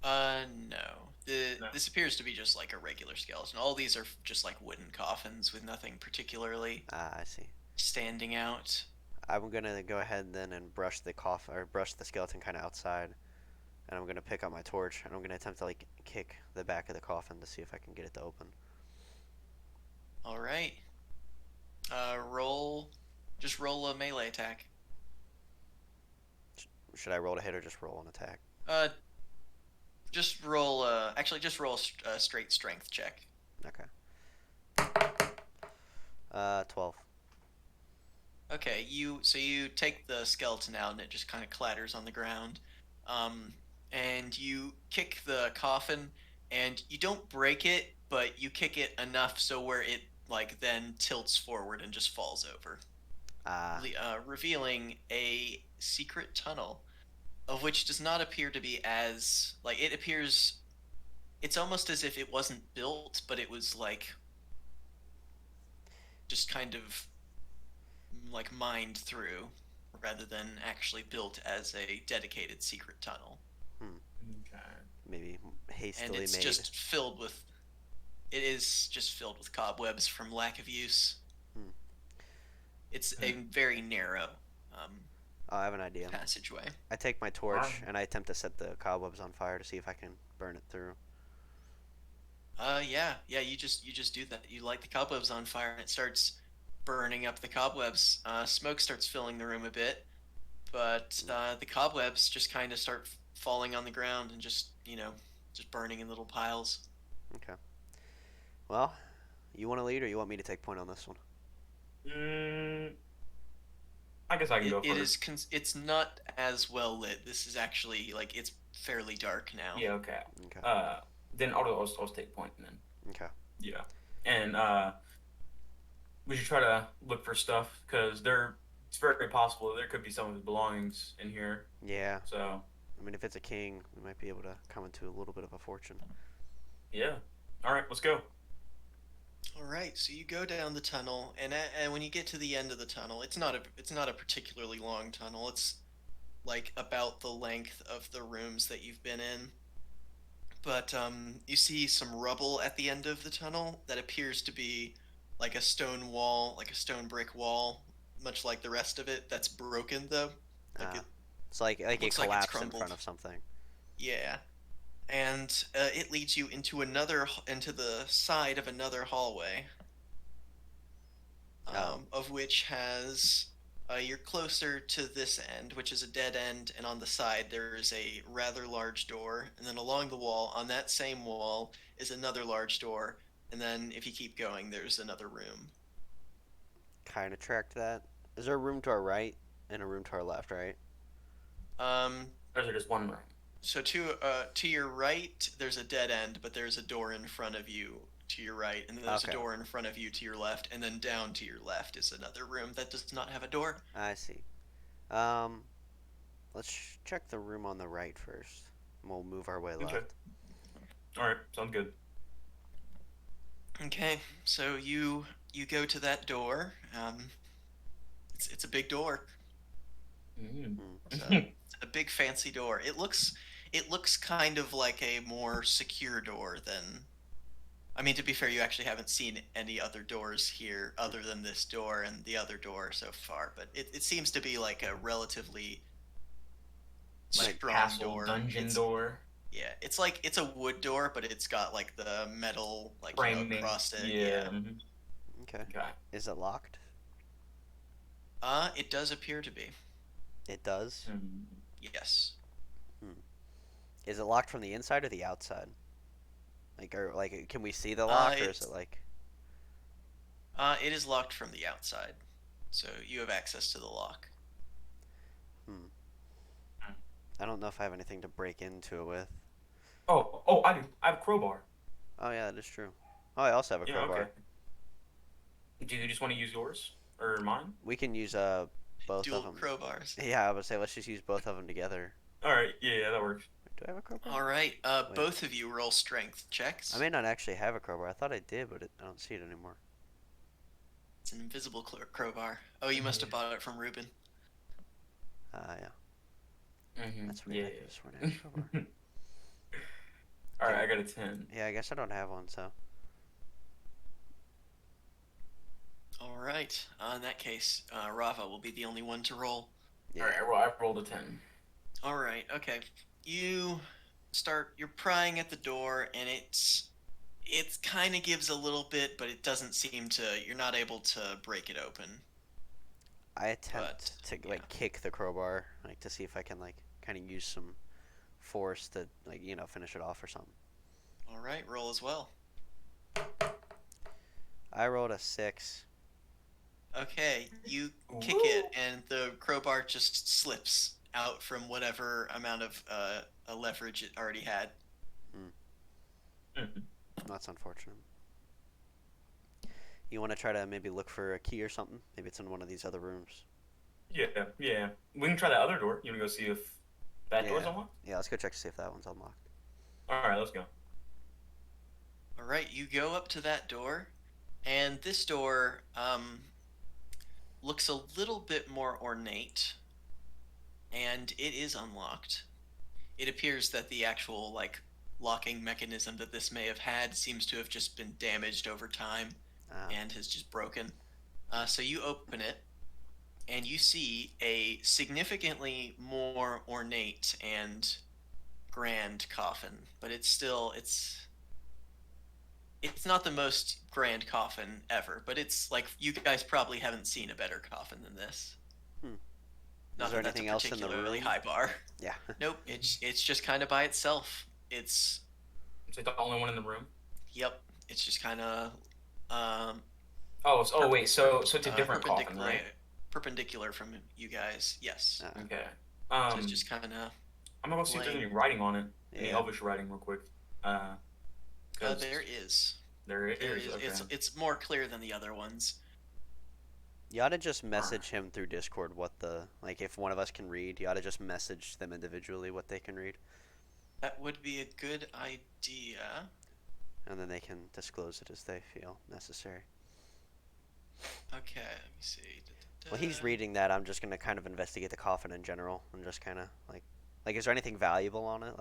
[SPEAKER 1] no. The
[SPEAKER 3] No.
[SPEAKER 1] This appears to be just like a regular skeleton. All these are just like wooden coffins with nothing particularly
[SPEAKER 2] I see.
[SPEAKER 1] standing out.
[SPEAKER 2] I'm gonna go ahead then and brush the coffin, or brush the skeleton kind of outside, and I'm gonna pick up my torch, and I'm gonna attempt to, like, kick the back of the coffin to see if I can get it to open.
[SPEAKER 1] All right. Roll. Just roll a melee attack.
[SPEAKER 2] Should I roll to hit or just roll an attack?
[SPEAKER 1] Uh, just roll. Actually, just roll a straight strength check.
[SPEAKER 2] Okay. 12.
[SPEAKER 1] Okay, you take the skeleton out and it just kind of clatters on the ground. Um, and you kick the coffin and you don't break it, but you kick it enough so where it like then tilts forward and just falls over,
[SPEAKER 2] Ah,
[SPEAKER 1] revealing a secret tunnel of which does not appear to be as like it appears. It's almost as if it wasn't built, but it was like just kind of like mined through rather than actually built as a dedicated secret tunnel.
[SPEAKER 2] hmm.
[SPEAKER 3] Okay.
[SPEAKER 2] Maybe
[SPEAKER 1] And
[SPEAKER 2] hastily
[SPEAKER 1] it's
[SPEAKER 2] made.
[SPEAKER 1] just filled with it is just filled with cobwebs from lack of use.
[SPEAKER 2] Hmm.
[SPEAKER 1] It's a
[SPEAKER 3] Hmm.
[SPEAKER 1] very narrow um,
[SPEAKER 2] Oh, I have an idea.
[SPEAKER 1] passageway.
[SPEAKER 2] I take my
[SPEAKER 3] All right.
[SPEAKER 2] torch and I attempt to set the cobwebs on fire to see if I can burn it through.
[SPEAKER 1] Yeah, you just do that. You light the cobwebs on fire and it starts burning up the cobwebs. Smoke starts filling the room a bit, but
[SPEAKER 2] Hmm.
[SPEAKER 1] the cobwebs just kind of start falling on the ground and just just burning in little piles.
[SPEAKER 2] Okay. Well, you want to lead or you want me to take point on this one?
[SPEAKER 3] Mm, I guess I can go
[SPEAKER 1] It
[SPEAKER 3] first.
[SPEAKER 1] is it's not as well lit. This is actually like it's fairly dark now.
[SPEAKER 3] Yeah. Okay.
[SPEAKER 2] Okay.
[SPEAKER 3] Uh, then I'll take point then.
[SPEAKER 2] Okay.
[SPEAKER 3] Yeah. And we should try to look for stuff because it's very possible there could be some of his belongings in here.
[SPEAKER 2] Yeah.
[SPEAKER 3] So
[SPEAKER 2] I mean, if it's a king, we might be able to come into a little bit of a fortune.
[SPEAKER 3] yeah. All right, let's go.
[SPEAKER 1] All right, so you go down the tunnel, and when you get to the end of the tunnel, it's not a particularly long tunnel. It's like about the length of the rooms that you've been in. But you see some rubble at the end of the tunnel that appears to be like a stone wall, like a stone brick wall, much like the rest of it. That's broken though. Like
[SPEAKER 2] Uh,
[SPEAKER 1] it
[SPEAKER 2] it's like it
[SPEAKER 1] looks like it's
[SPEAKER 2] collapsed in front
[SPEAKER 1] crumbled.
[SPEAKER 2] of something.
[SPEAKER 1] Yeah, and it leads you into the side of another hallway,
[SPEAKER 2] Oh,
[SPEAKER 1] of which has you're closer to this end, which is a dead end, and on the side there is a rather large door, and then along the wall, on that same wall, is another large door, and then if you keep going, there's another room.
[SPEAKER 2] kind of tracked that. Is there a room to our right and a room to our left, right?
[SPEAKER 1] Um,
[SPEAKER 3] Or is there just one room?
[SPEAKER 1] so to your right, there's a dead end, but there's a door in front of you to your right, and then there's a
[SPEAKER 2] Okay,
[SPEAKER 1] door in front of you to your left, and then down to your left is another room that does not have a door.
[SPEAKER 2] I see. Um, let's check the room on the right first. And we'll move our way
[SPEAKER 3] Okay.
[SPEAKER 2] left.
[SPEAKER 3] All right, sounds good.
[SPEAKER 1] Okay, so you go to that door. It's a big door.
[SPEAKER 3] Mm.
[SPEAKER 2] Hmm.
[SPEAKER 1] It's a big fancy door. It looks kind of like a more secure door than. I mean, to be fair, you actually haven't seen any other doors here other than this door and the other door so far, but it seems to be like a relatively
[SPEAKER 3] Like
[SPEAKER 2] Like,
[SPEAKER 1] strong
[SPEAKER 3] castle
[SPEAKER 1] door.
[SPEAKER 3] dungeon
[SPEAKER 1] It's
[SPEAKER 3] door
[SPEAKER 1] Yeah, it's like it's a wood door, but it's got like the metal, like
[SPEAKER 3] framing.
[SPEAKER 1] across it.
[SPEAKER 3] Yeah.
[SPEAKER 1] Yeah.
[SPEAKER 2] okay.
[SPEAKER 3] Okay.
[SPEAKER 2] Is it locked?
[SPEAKER 1] It does appear to be.
[SPEAKER 2] It does.
[SPEAKER 3] Mm.
[SPEAKER 1] Yes.
[SPEAKER 2] Hmm. Is it locked from the inside or the outside? Like, or like, can we see the
[SPEAKER 1] Uh,
[SPEAKER 2] lock, or is it
[SPEAKER 1] it's
[SPEAKER 2] like?
[SPEAKER 1] it is locked from the outside, so you have access to the lock.
[SPEAKER 2] Hmm. I don't know if I have anything to break into it with.
[SPEAKER 3] Oh, I do. I have a crowbar.
[SPEAKER 2] Oh yeah, that is true. Oh, I also have a
[SPEAKER 3] Yeah, okay.
[SPEAKER 2] crowbar.
[SPEAKER 3] Do you just want to use yours or mine?
[SPEAKER 2] We can use both of
[SPEAKER 1] Dual
[SPEAKER 2] them.
[SPEAKER 1] crowbars.
[SPEAKER 2] Yeah, I would say let's just use both of them together.
[SPEAKER 3] All right. Yeah, that works.
[SPEAKER 2] Do I have a crowbar?
[SPEAKER 1] All right.
[SPEAKER 2] Wait,
[SPEAKER 1] Both of you roll strength
[SPEAKER 2] I
[SPEAKER 1] checks.
[SPEAKER 2] may not actually have a crowbar. I thought I did, but I don't see it anymore.
[SPEAKER 1] It's an invisible crowbar. Oh, you must have
[SPEAKER 3] Yeah.
[SPEAKER 1] bought it from Ruben.
[SPEAKER 2] Yeah.
[SPEAKER 3] Mm-hmm.
[SPEAKER 2] That's weird.
[SPEAKER 3] Yeah.
[SPEAKER 2] I could have sworn I had a crowbar.
[SPEAKER 3] All right,
[SPEAKER 2] Okay.
[SPEAKER 3] I got a 10.
[SPEAKER 2] Yeah, I guess I don't have one. So
[SPEAKER 1] All right. In that case, Rava will be the only one to roll.
[SPEAKER 3] All
[SPEAKER 2] yeah.
[SPEAKER 3] right, well, I rolled a 10.
[SPEAKER 1] All right. Okay. You start. You're prying at the door, and it kind of gives a little bit, but it doesn't seem to. You're not able to break it open.
[SPEAKER 2] I
[SPEAKER 1] But
[SPEAKER 2] attempt to
[SPEAKER 1] yeah.
[SPEAKER 2] like kick the crowbar, like to see if I can like kind of use some force to like finish it off or something.
[SPEAKER 1] All right. Roll as well.
[SPEAKER 2] I rolled a 6.
[SPEAKER 1] Okay. You kick it,
[SPEAKER 3] Woo!
[SPEAKER 1] and the crowbar just slips out from whatever amount of leverage it already had.
[SPEAKER 2] Hmm.
[SPEAKER 3] Mhm.
[SPEAKER 2] That's unfortunate. You want to try to maybe look for a key or something? Maybe it's in one of these other rooms.
[SPEAKER 3] Yeah, yeah. We can try that other door. You want to go see if that door's
[SPEAKER 2] Yeah.
[SPEAKER 3] unlocked?
[SPEAKER 2] Yeah, let's go check to see if that one's unlocked.
[SPEAKER 3] All right, let's go.
[SPEAKER 1] All right. You go up to that door, and this door looks a little bit more ornate, and it is unlocked. It appears that the actual like locking mechanism that this may have had seems to have just been damaged over time
[SPEAKER 2] Ah.
[SPEAKER 1] and has just broken. So you open it and you see a significantly more ornate and grand coffin, but it's not the most grand coffin ever, but it's like you guys probably haven't seen a better coffin than this.
[SPEAKER 2] Hmm. Is
[SPEAKER 1] Not
[SPEAKER 2] there
[SPEAKER 1] that that's a
[SPEAKER 2] anything else in the
[SPEAKER 1] particularly
[SPEAKER 2] room?
[SPEAKER 1] high bar.
[SPEAKER 2] Yeah.
[SPEAKER 1] Nope, it's just kind of by itself. It's
[SPEAKER 3] It's like the only one in the room.
[SPEAKER 1] Yep, it's just kind of um
[SPEAKER 3] Oh,
[SPEAKER 1] per,
[SPEAKER 3] wait. So it's a different coffin,
[SPEAKER 1] perpendicular
[SPEAKER 3] right?
[SPEAKER 1] perpendicular from you guys. Yes,
[SPEAKER 2] Uh,
[SPEAKER 3] Okay.
[SPEAKER 1] so it's
[SPEAKER 3] Um,
[SPEAKER 1] just kind of
[SPEAKER 3] I'm gonna go see if there's any
[SPEAKER 1] plain.
[SPEAKER 3] writing on it, any
[SPEAKER 2] yeah.
[SPEAKER 3] Elvish writing, real quick. Uh, because
[SPEAKER 1] There is
[SPEAKER 3] there it
[SPEAKER 1] there
[SPEAKER 3] is.
[SPEAKER 1] is
[SPEAKER 3] Okay.
[SPEAKER 1] it's more clear than the other ones.
[SPEAKER 2] You ought to just
[SPEAKER 3] All right.
[SPEAKER 2] message him through Discord what the like if one of us can read. You ought to just message them individually what they can read,
[SPEAKER 1] That would be a good idea.
[SPEAKER 2] and then they can disclose it as they feel necessary.
[SPEAKER 1] Okay, let me see.
[SPEAKER 2] While he's reading that, I'm just gonna kind of investigate the coffin in general and just kind of like, is there anything valuable on it?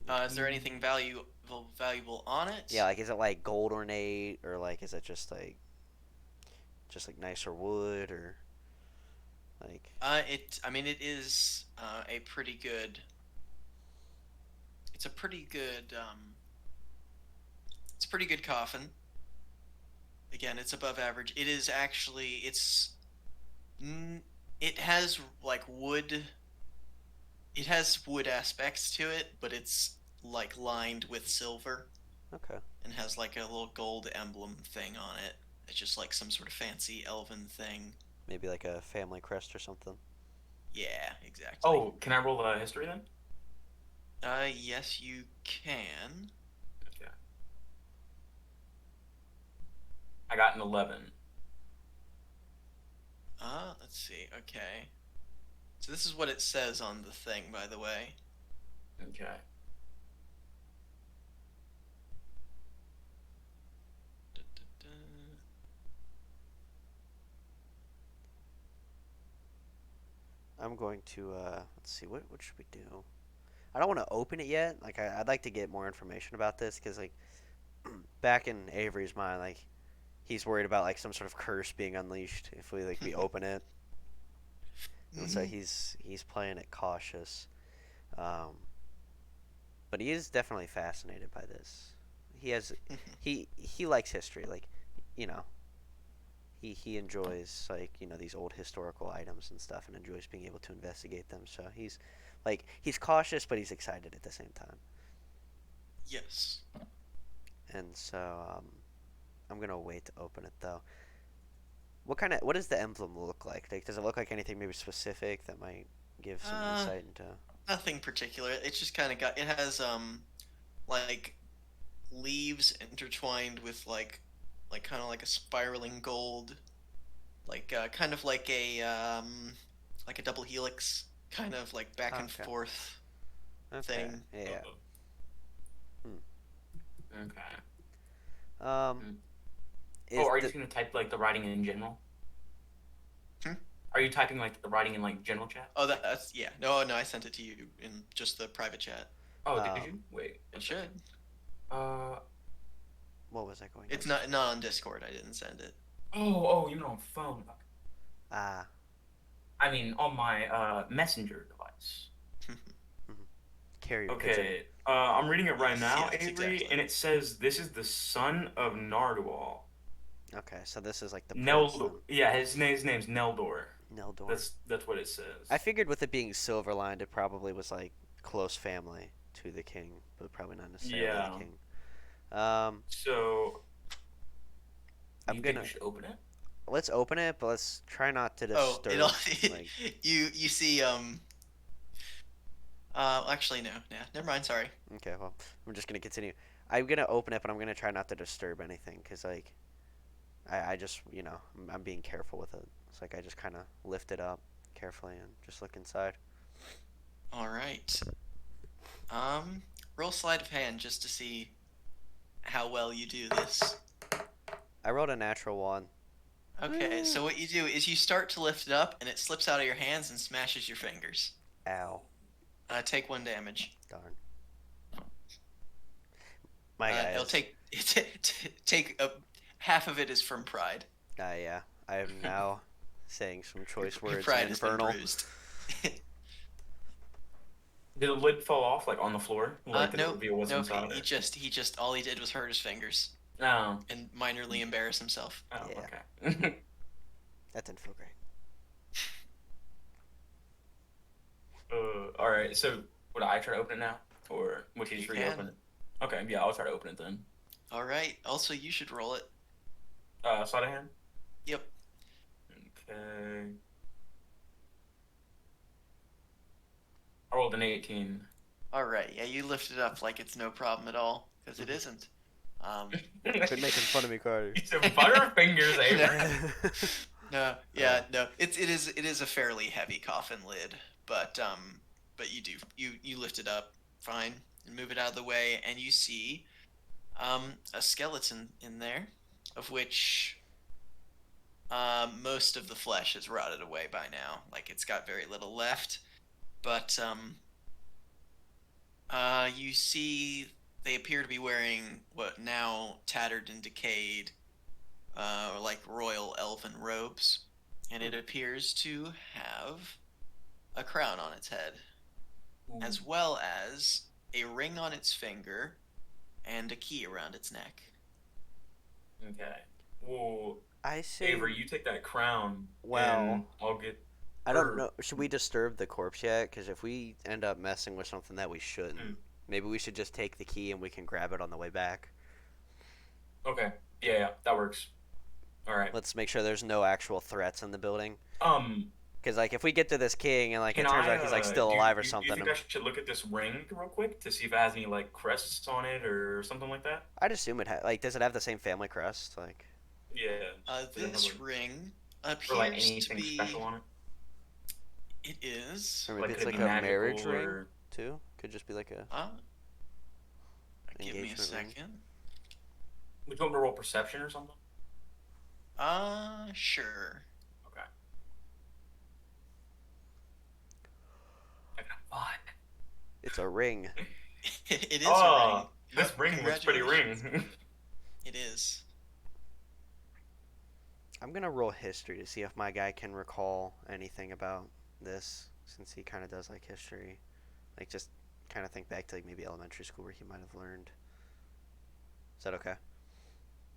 [SPEAKER 1] Is there anything valuable on
[SPEAKER 2] Yeah,
[SPEAKER 1] it?
[SPEAKER 2] like is it like gold ornate or like is it just like nicer wood or like
[SPEAKER 1] I mean, it is a pretty good. It's a pretty good. It's a pretty good coffin. Again, it's above average. It is actually. It has like wood. It has wood aspects to it, but it's like lined with silver
[SPEAKER 2] okay,
[SPEAKER 1] and has like a little gold emblem thing on it. It's just like some sort of fancy elven thing.
[SPEAKER 2] maybe like a family crest or something.
[SPEAKER 1] Yeah, exactly.
[SPEAKER 3] Oh, can I roll a history then?
[SPEAKER 1] Yes, you can.
[SPEAKER 3] Okay. I got an 11.
[SPEAKER 1] Let's see. Okay. So this is what it says on the thing, by the way.
[SPEAKER 3] Okay.
[SPEAKER 2] I'm going to let's see what should we do? I don't want to open it yet. Like I'd like to get more information about this because like back in Avery's mind, like he's worried about like some sort of curse being unleashed if we open it, and so
[SPEAKER 1] Mhm.
[SPEAKER 2] he's playing it cautious. Um, but he is definitely fascinated by this. He has he likes history, like you know he enjoys like these old historical items and stuff, and enjoys being able to investigate them. So he's cautious, but he's excited at the same time.
[SPEAKER 1] Yes.
[SPEAKER 2] And so I'm gonna wait to open it though. What does the emblem look like? Like, does it look like anything maybe specific that might give some
[SPEAKER 1] Uh,
[SPEAKER 2] insight into?
[SPEAKER 1] Nothing particular. It's just kind of got. It has like leaves intertwined with like kind of like a spiraling gold, kind of like a double helix, kind of like back and
[SPEAKER 2] Okay,
[SPEAKER 1] forth
[SPEAKER 2] okay,
[SPEAKER 1] thing.
[SPEAKER 2] yeah.
[SPEAKER 3] Uh,
[SPEAKER 2] Hmm.
[SPEAKER 3] okay.
[SPEAKER 2] Um,
[SPEAKER 3] Mm. Oh,
[SPEAKER 2] is
[SPEAKER 3] are you
[SPEAKER 2] the
[SPEAKER 3] just gonna type like the writing in general?
[SPEAKER 1] Hmm?
[SPEAKER 3] Are you typing like the writing in like general chat?
[SPEAKER 1] Oh, that's yeah. No, no, I sent it to you in just the private chat.
[SPEAKER 3] Oh, did
[SPEAKER 2] um
[SPEAKER 3] you? Wait,
[SPEAKER 1] It
[SPEAKER 3] one
[SPEAKER 1] should.
[SPEAKER 3] second. Uh,
[SPEAKER 2] what was I going to
[SPEAKER 1] It's
[SPEAKER 2] say?
[SPEAKER 1] not on Discord. I didn't send it.
[SPEAKER 3] oh, you're on phone.
[SPEAKER 2] Ah,
[SPEAKER 3] I mean, on my messenger device.
[SPEAKER 2] mhm. Carrier pigeon.
[SPEAKER 3] Okay, I'm reading it right
[SPEAKER 1] Yes,
[SPEAKER 3] now,
[SPEAKER 1] yes,
[SPEAKER 3] Avery,
[SPEAKER 1] exactly.
[SPEAKER 3] and it says this is the son of Nardwall.
[SPEAKER 2] Okay, so this is like the prince
[SPEAKER 3] Neldor.
[SPEAKER 2] then.
[SPEAKER 3] Yeah, his name's Neldor.
[SPEAKER 2] Neldor.
[SPEAKER 3] That's what it
[SPEAKER 2] I
[SPEAKER 3] says.
[SPEAKER 2] figured with it being silver lined, it probably was like close family to the king, but probably not necessarily the
[SPEAKER 3] Yeah.
[SPEAKER 2] king. Um,
[SPEAKER 3] So,
[SPEAKER 2] I'm
[SPEAKER 3] you think we
[SPEAKER 2] gonna
[SPEAKER 3] should open it?
[SPEAKER 2] let's open it, but let's try not to
[SPEAKER 1] Oh, it all
[SPEAKER 2] disturb. Like,
[SPEAKER 1] you see actually no, yeah, never mind, sorry.
[SPEAKER 2] okay, well, I'm just gonna continue. I'm gonna open it, but I'm gonna try not to disturb anything, cause like I just I'm being careful with it. It's like I just kind of lift it up carefully and just look inside.
[SPEAKER 1] All right. Um Roll sleight of hand just to see how well you do this.
[SPEAKER 2] I rolled a natural one.
[SPEAKER 1] Okay, so what you do is you start to lift it up and it slips out of your hands and smashes your fingers.
[SPEAKER 2] Ow,
[SPEAKER 1] Take 1 damage.
[SPEAKER 2] darn. My guy
[SPEAKER 1] It'll
[SPEAKER 2] is.
[SPEAKER 1] take a half of it is from pride.
[SPEAKER 2] Yeah, I am now saying some choice
[SPEAKER 1] Your
[SPEAKER 2] words in
[SPEAKER 1] pride has been
[SPEAKER 2] Infernal.
[SPEAKER 1] bruised.
[SPEAKER 3] Did the lid fall off like on the floor? Like, did it
[SPEAKER 1] Nope,
[SPEAKER 3] reveal what's
[SPEAKER 1] nope.
[SPEAKER 3] inside? Or?
[SPEAKER 1] He just all he did was hurt his fingers
[SPEAKER 3] No.
[SPEAKER 1] and minorly embarrass himself.
[SPEAKER 3] Oh,
[SPEAKER 2] Yeah,
[SPEAKER 3] okay.
[SPEAKER 2] that didn't feel great.
[SPEAKER 3] All right. So, would I try to open it now, or would you
[SPEAKER 1] You
[SPEAKER 3] just read it
[SPEAKER 1] can.
[SPEAKER 3] open? Okay. Yeah, I'll try to open it then.
[SPEAKER 1] All right. Also, you should roll it.
[SPEAKER 3] Sleight of hand.
[SPEAKER 1] Yep.
[SPEAKER 3] Okay. I rolled an 18.
[SPEAKER 1] All right. Yeah, you lift it up like it's no problem at all because it isn't. Um,
[SPEAKER 2] Quit making fun of me, Carter.
[SPEAKER 3] It's a butterfingers,
[SPEAKER 1] no,
[SPEAKER 3] Avery.
[SPEAKER 1] no, yeah, no. It is a fairly heavy coffin lid, but you lift it up fine and move it out of the way, and you see a skeleton in there, of which most of the flesh is rotted away by now. Like it's got very little left, but you see they appear to be wearing what now tattered and decayed, like royal elven robes, and it appears to have a crown on its head,
[SPEAKER 3] Ooh,
[SPEAKER 1] as well as a ring on its finger and a key around its neck.
[SPEAKER 3] okay. Well,
[SPEAKER 2] I say,
[SPEAKER 3] Avery, you take that crown, and
[SPEAKER 2] well,
[SPEAKER 3] I'll get.
[SPEAKER 2] I don't
[SPEAKER 3] Or
[SPEAKER 2] know. Should we disturb the corpse yet? Because if we end up messing with something that we
[SPEAKER 3] hmm,
[SPEAKER 2] shouldn't, maybe we should just take the key and we can grab it on the way back.
[SPEAKER 3] okay, yeah, that works. All right.
[SPEAKER 2] Let's make sure there's no actual threats in the building.
[SPEAKER 3] Um,
[SPEAKER 2] Because like if we get to this king and like
[SPEAKER 3] can
[SPEAKER 2] it turns
[SPEAKER 3] I?
[SPEAKER 2] out he's like still
[SPEAKER 3] Do
[SPEAKER 2] alive or
[SPEAKER 3] do you
[SPEAKER 2] something,
[SPEAKER 3] think I should look at this ring real quick to see if it has any like crests on it or something like that?
[SPEAKER 2] I'd assume like does it have the same family crest? Like
[SPEAKER 3] Yeah. Does it have
[SPEAKER 1] This ring
[SPEAKER 3] or like
[SPEAKER 1] appears to
[SPEAKER 3] anything special
[SPEAKER 1] be.
[SPEAKER 3] on it?
[SPEAKER 1] It is.
[SPEAKER 2] or maybe
[SPEAKER 3] Like,
[SPEAKER 2] it's
[SPEAKER 3] could it
[SPEAKER 2] like
[SPEAKER 3] be
[SPEAKER 2] a
[SPEAKER 3] magical
[SPEAKER 2] marriage ring.
[SPEAKER 3] or?
[SPEAKER 2] too? Could just be like a
[SPEAKER 1] Uh, give me a
[SPEAKER 2] engagement ring.
[SPEAKER 1] second.
[SPEAKER 3] Would you want me to roll perception or something?
[SPEAKER 1] Sure.
[SPEAKER 3] Okay. I got a 5.
[SPEAKER 2] It's a ring.
[SPEAKER 1] It is a ring.
[SPEAKER 3] Oh, this ring looks pretty
[SPEAKER 1] Congratulations.
[SPEAKER 3] ring.
[SPEAKER 1] It is.
[SPEAKER 2] I'm gonna roll history to see if my guy can recall anything about this, since he kind of does like history. Like just kind of think back to like maybe elementary school where he might have learned. Is that okay?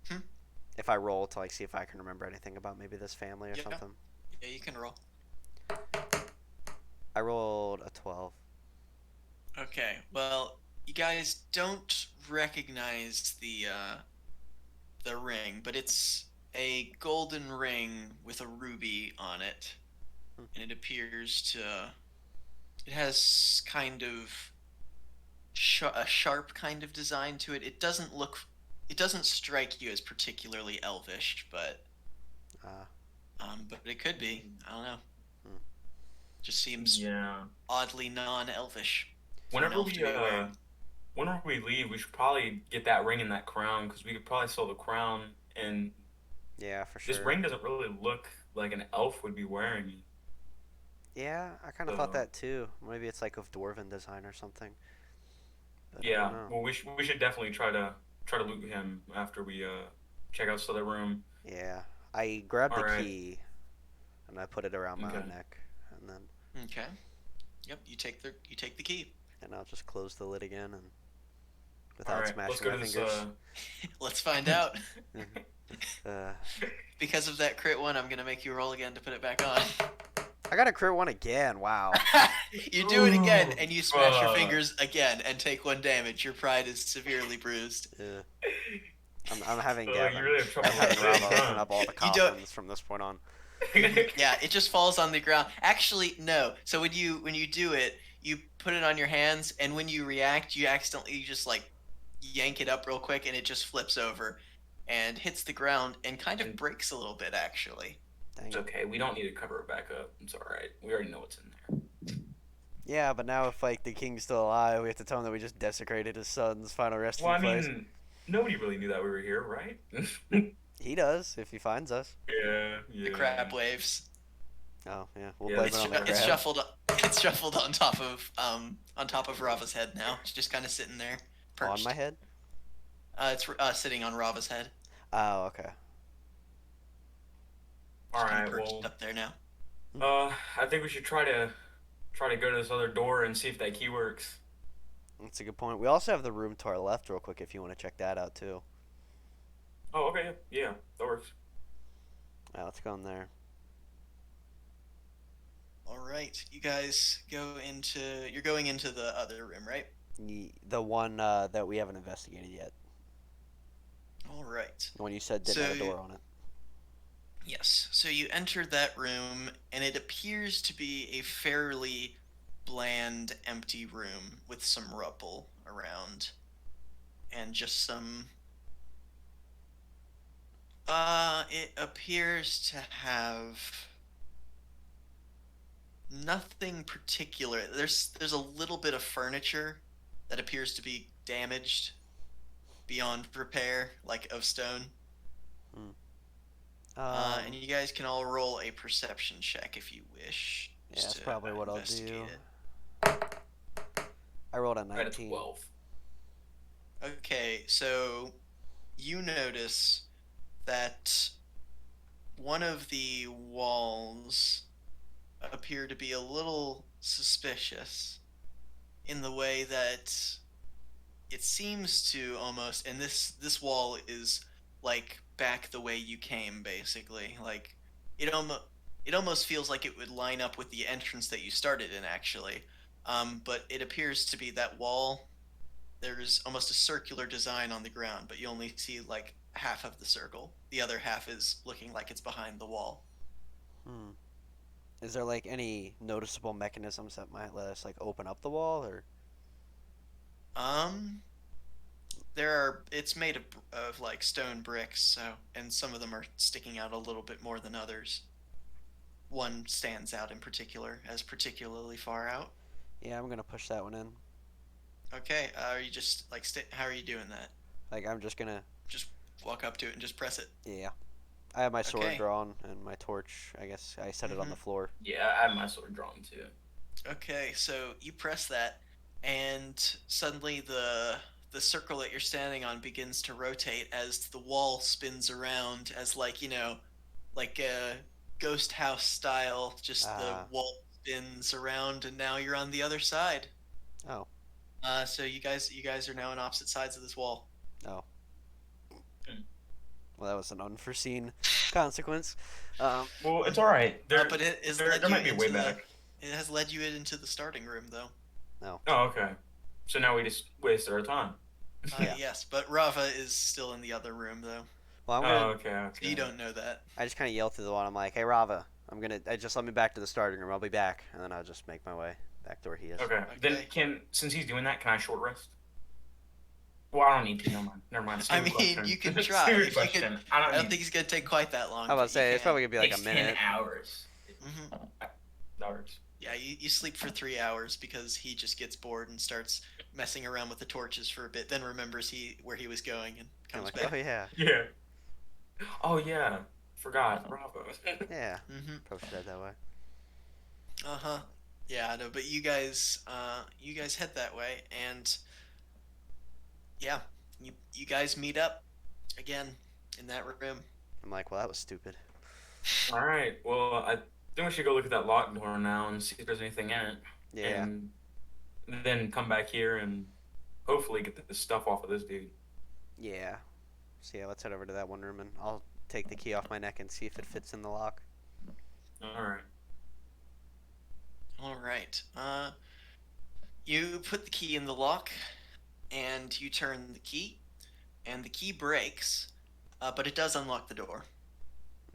[SPEAKER 1] Hmm?
[SPEAKER 2] If I roll to like see if I can remember anything about maybe this family or
[SPEAKER 1] Yeah.
[SPEAKER 2] something.
[SPEAKER 1] Yeah, you can roll.
[SPEAKER 2] I rolled a 12.
[SPEAKER 1] Okay. Well, you guys don't recognize the ring, but it's a golden ring with a ruby on it,
[SPEAKER 2] Hmm.
[SPEAKER 1] and it appears to. It has kind of a sharp kind of design to it. It doesn't look. It doesn't strike you as particularly elvish,
[SPEAKER 2] Uh,
[SPEAKER 1] but it could be. I don't know.
[SPEAKER 2] hmm.
[SPEAKER 1] Just seems
[SPEAKER 3] Yeah.
[SPEAKER 1] oddly non-elvish for an
[SPEAKER 3] Whenever
[SPEAKER 1] elf to
[SPEAKER 3] we
[SPEAKER 1] be wearing.
[SPEAKER 3] whenever we leave, we should probably get that ring and that crown because we could probably sell the crown. And
[SPEAKER 2] Yeah, for
[SPEAKER 3] this
[SPEAKER 2] sure.
[SPEAKER 3] ring doesn't really look like an elf would be wearing it.
[SPEAKER 2] Yeah, I kind of thought
[SPEAKER 3] So
[SPEAKER 2] that too. Maybe it's like of dwarven design or something, but I don't
[SPEAKER 3] yeah,
[SPEAKER 2] know.
[SPEAKER 3] well, we should definitely try to loot him after we check out this other room.
[SPEAKER 2] Yeah, I grabbed
[SPEAKER 3] All
[SPEAKER 2] the
[SPEAKER 3] right.
[SPEAKER 2] key and I put it around my
[SPEAKER 3] Okay.
[SPEAKER 2] neck, and then
[SPEAKER 1] Okay. Yep. You take the key.
[SPEAKER 2] I'll just close the lid again and
[SPEAKER 3] All
[SPEAKER 2] without
[SPEAKER 3] right. Let's
[SPEAKER 2] smashing
[SPEAKER 3] go
[SPEAKER 2] my
[SPEAKER 3] to this.
[SPEAKER 2] fingers.
[SPEAKER 1] Let's find out.
[SPEAKER 2] uh,
[SPEAKER 1] Because of that crit one, I'm gonna make you roll again to put it back on.
[SPEAKER 2] I got a crit one again. Wow.
[SPEAKER 1] You do it again,
[SPEAKER 3] Ooh,
[SPEAKER 1] and you smash your
[SPEAKER 3] fuck.
[SPEAKER 1] fingers again and take 1 damage. Your pride is severely bruised.
[SPEAKER 2] Uh, I'm having
[SPEAKER 3] You
[SPEAKER 2] Gavin.
[SPEAKER 3] really have trouble
[SPEAKER 2] I'm
[SPEAKER 3] with
[SPEAKER 2] having
[SPEAKER 3] this,
[SPEAKER 2] Rava open
[SPEAKER 3] huh?
[SPEAKER 2] up all the
[SPEAKER 1] You don't.
[SPEAKER 2] coffins from this point on.
[SPEAKER 1] Yeah, it just falls on the ground. Actually, no. So when you do it, you put it on your hands, and when you react, you accidentally just like yank it up real quick, and it just flips over and hits the ground and kind of
[SPEAKER 3] And
[SPEAKER 1] breaks a little bit, actually.
[SPEAKER 2] Dang
[SPEAKER 3] it's
[SPEAKER 2] it.
[SPEAKER 3] okay. We don't need to cover it back up. It's all right. We already know what's in there.
[SPEAKER 2] Yeah, but now if like the king's still alive, we have to tell him that we just desecrated his son's final
[SPEAKER 3] Well,
[SPEAKER 2] resting
[SPEAKER 3] I
[SPEAKER 2] place.
[SPEAKER 3] mean, nobody really knew that we were here, right?
[SPEAKER 2] He does if he finds us.
[SPEAKER 3] Yeah,
[SPEAKER 1] The
[SPEAKER 3] yeah.
[SPEAKER 1] crab waves.
[SPEAKER 2] Oh yeah, we'll
[SPEAKER 3] Yeah,
[SPEAKER 2] blame
[SPEAKER 3] that's
[SPEAKER 2] it on the
[SPEAKER 3] true.
[SPEAKER 1] It's
[SPEAKER 2] crab.
[SPEAKER 1] shuffled. It's shuffled on top of Rava's head now. It's just kind of sitting there,
[SPEAKER 2] On my
[SPEAKER 1] perched.
[SPEAKER 2] head.
[SPEAKER 1] It's sitting on Rava's head.
[SPEAKER 2] Oh okay.
[SPEAKER 3] All
[SPEAKER 1] Just kind of
[SPEAKER 3] right.
[SPEAKER 1] perched
[SPEAKER 3] Well,
[SPEAKER 1] up there now.
[SPEAKER 3] I think we should try to go to this other door and see if that key works.
[SPEAKER 2] That's a good point. We also have the room to our left, real quick, if you want to check that out too.
[SPEAKER 3] Oh, okay. Yeah, that works.
[SPEAKER 2] Yeah, let's go in there.
[SPEAKER 1] All right, you guys go into. You're going into the other room, right?
[SPEAKER 2] The one that we haven't investigated yet.
[SPEAKER 1] All right.
[SPEAKER 2] The one you said didn't
[SPEAKER 1] So
[SPEAKER 2] have a door on it.
[SPEAKER 1] yes, so you enter that room, and it appears to be a fairly bland, empty room with some rubble around, and just some. It appears to have nothing particular. There's a little bit of furniture that appears to be damaged beyond repair, like of stone.
[SPEAKER 2] Hmm.
[SPEAKER 1] And you guys can all roll a perception check if you wish,
[SPEAKER 2] Yeah,
[SPEAKER 1] just
[SPEAKER 2] that's
[SPEAKER 1] to
[SPEAKER 2] probably what I'll
[SPEAKER 1] investigate
[SPEAKER 2] do.
[SPEAKER 1] it.
[SPEAKER 2] I rolled a
[SPEAKER 3] Right at
[SPEAKER 2] 19.
[SPEAKER 3] 12.
[SPEAKER 1] Okay, so you notice that one of the walls appear to be a little suspicious in the way that it seems to almost, and this wall is like back the way you came, basically. Like it almost feels like it would line up with the entrance that you started in, actually. But it appears to be that wall. There's almost a circular design on the ground, but you only see like half of the circle. The other half is looking like it's behind the wall.
[SPEAKER 2] Hmm. Is there like any noticeable mechanisms that might let us like open up the wall, or?
[SPEAKER 1] Um, there are. It's made of like stone bricks, so and some of them are sticking out a little bit more than others. One stands out in particular as particularly far out.
[SPEAKER 2] Yeah, I'm gonna push that one in.
[SPEAKER 1] Okay. Are you just like how are you doing that?
[SPEAKER 2] Like I'm just gonna.
[SPEAKER 1] Just walk up to it and just press it.
[SPEAKER 2] Yeah, I have my sword
[SPEAKER 1] Okay.
[SPEAKER 2] drawn and my torch. I guess I set it on the
[SPEAKER 1] Mhm.
[SPEAKER 2] floor.
[SPEAKER 3] Yeah, I have my sword drawn too.
[SPEAKER 1] Okay, so you press that, and suddenly the circle that you're standing on begins to rotate as the wall spins around, as like like a ghost house style. Just the
[SPEAKER 2] Ah.
[SPEAKER 1] wall spins around, and now you're on the other side.
[SPEAKER 2] Oh.
[SPEAKER 1] So you guys are now on opposite sides of this wall.
[SPEAKER 2] Oh.
[SPEAKER 3] Hmm.
[SPEAKER 2] Well, that was an unforeseen consequence. Um.
[SPEAKER 3] Well, it's all right.
[SPEAKER 1] But it has
[SPEAKER 3] There
[SPEAKER 1] led you
[SPEAKER 3] might be a way
[SPEAKER 1] into the
[SPEAKER 3] back.
[SPEAKER 1] it has led you into the starting room though.
[SPEAKER 2] No.
[SPEAKER 3] Oh, okay. So now we just wasted our time.
[SPEAKER 2] Yeah.
[SPEAKER 1] Yes, but Rava is still in the other room though,
[SPEAKER 2] Well, I'm gonna.
[SPEAKER 3] Oh, okay,
[SPEAKER 1] so you
[SPEAKER 3] okay.
[SPEAKER 1] don't know that.
[SPEAKER 2] I just kind of yell through the wall. I'm like, "Hey, Rava, I'm gonna. Just let me back to the starting room. I'll be back." And then I'll just make my way back to where he is.
[SPEAKER 3] Okay. Then
[SPEAKER 1] Okay.
[SPEAKER 3] since he's doing that, can I short rest? Well, I don't need to. Never mind. Never mind.
[SPEAKER 1] I
[SPEAKER 3] Stupid
[SPEAKER 1] mean,
[SPEAKER 3] question.
[SPEAKER 1] you can try.
[SPEAKER 3] Stupid
[SPEAKER 1] If you could,
[SPEAKER 3] question. I
[SPEAKER 1] I
[SPEAKER 3] don't
[SPEAKER 1] don't think
[SPEAKER 3] need.
[SPEAKER 1] it's gonna take quite that
[SPEAKER 2] I
[SPEAKER 1] long,
[SPEAKER 2] was about to
[SPEAKER 1] but you
[SPEAKER 2] say it's
[SPEAKER 1] can.
[SPEAKER 2] probably gonna be
[SPEAKER 3] It
[SPEAKER 2] like a
[SPEAKER 3] takes 10
[SPEAKER 2] minute.
[SPEAKER 3] hours.
[SPEAKER 1] Hmm.
[SPEAKER 3] That works.
[SPEAKER 1] Yeah, you sleep for 3 hours because he just gets bored and starts messing around with the torches for a bit, then remembers where he was going and
[SPEAKER 2] I'm
[SPEAKER 1] comes
[SPEAKER 2] like, "Oh
[SPEAKER 1] back.
[SPEAKER 2] yeah,
[SPEAKER 3] Yeah. Oh yeah. Forgot. Bravo.
[SPEAKER 2] yeah."
[SPEAKER 1] Hmm.
[SPEAKER 2] Probably should have that way.
[SPEAKER 1] Uh-huh. Yeah, I know, but you guys head that way, and yeah, you guys meet up again in that room.
[SPEAKER 2] I'm like, "Well, that was stupid."
[SPEAKER 3] All right. Well, I think we should go look at that locked door now and see if there's anything in it,
[SPEAKER 2] Yeah.
[SPEAKER 3] and then come back here and hopefully get this stuff off of this dude.
[SPEAKER 2] Yeah. So yeah, let's head over to that one room and I'll take the key off my neck and see if it fits in the lock.
[SPEAKER 3] All right.
[SPEAKER 1] All right. You put the key in the lock, and you turn the key, and the key breaks, but it does unlock the door.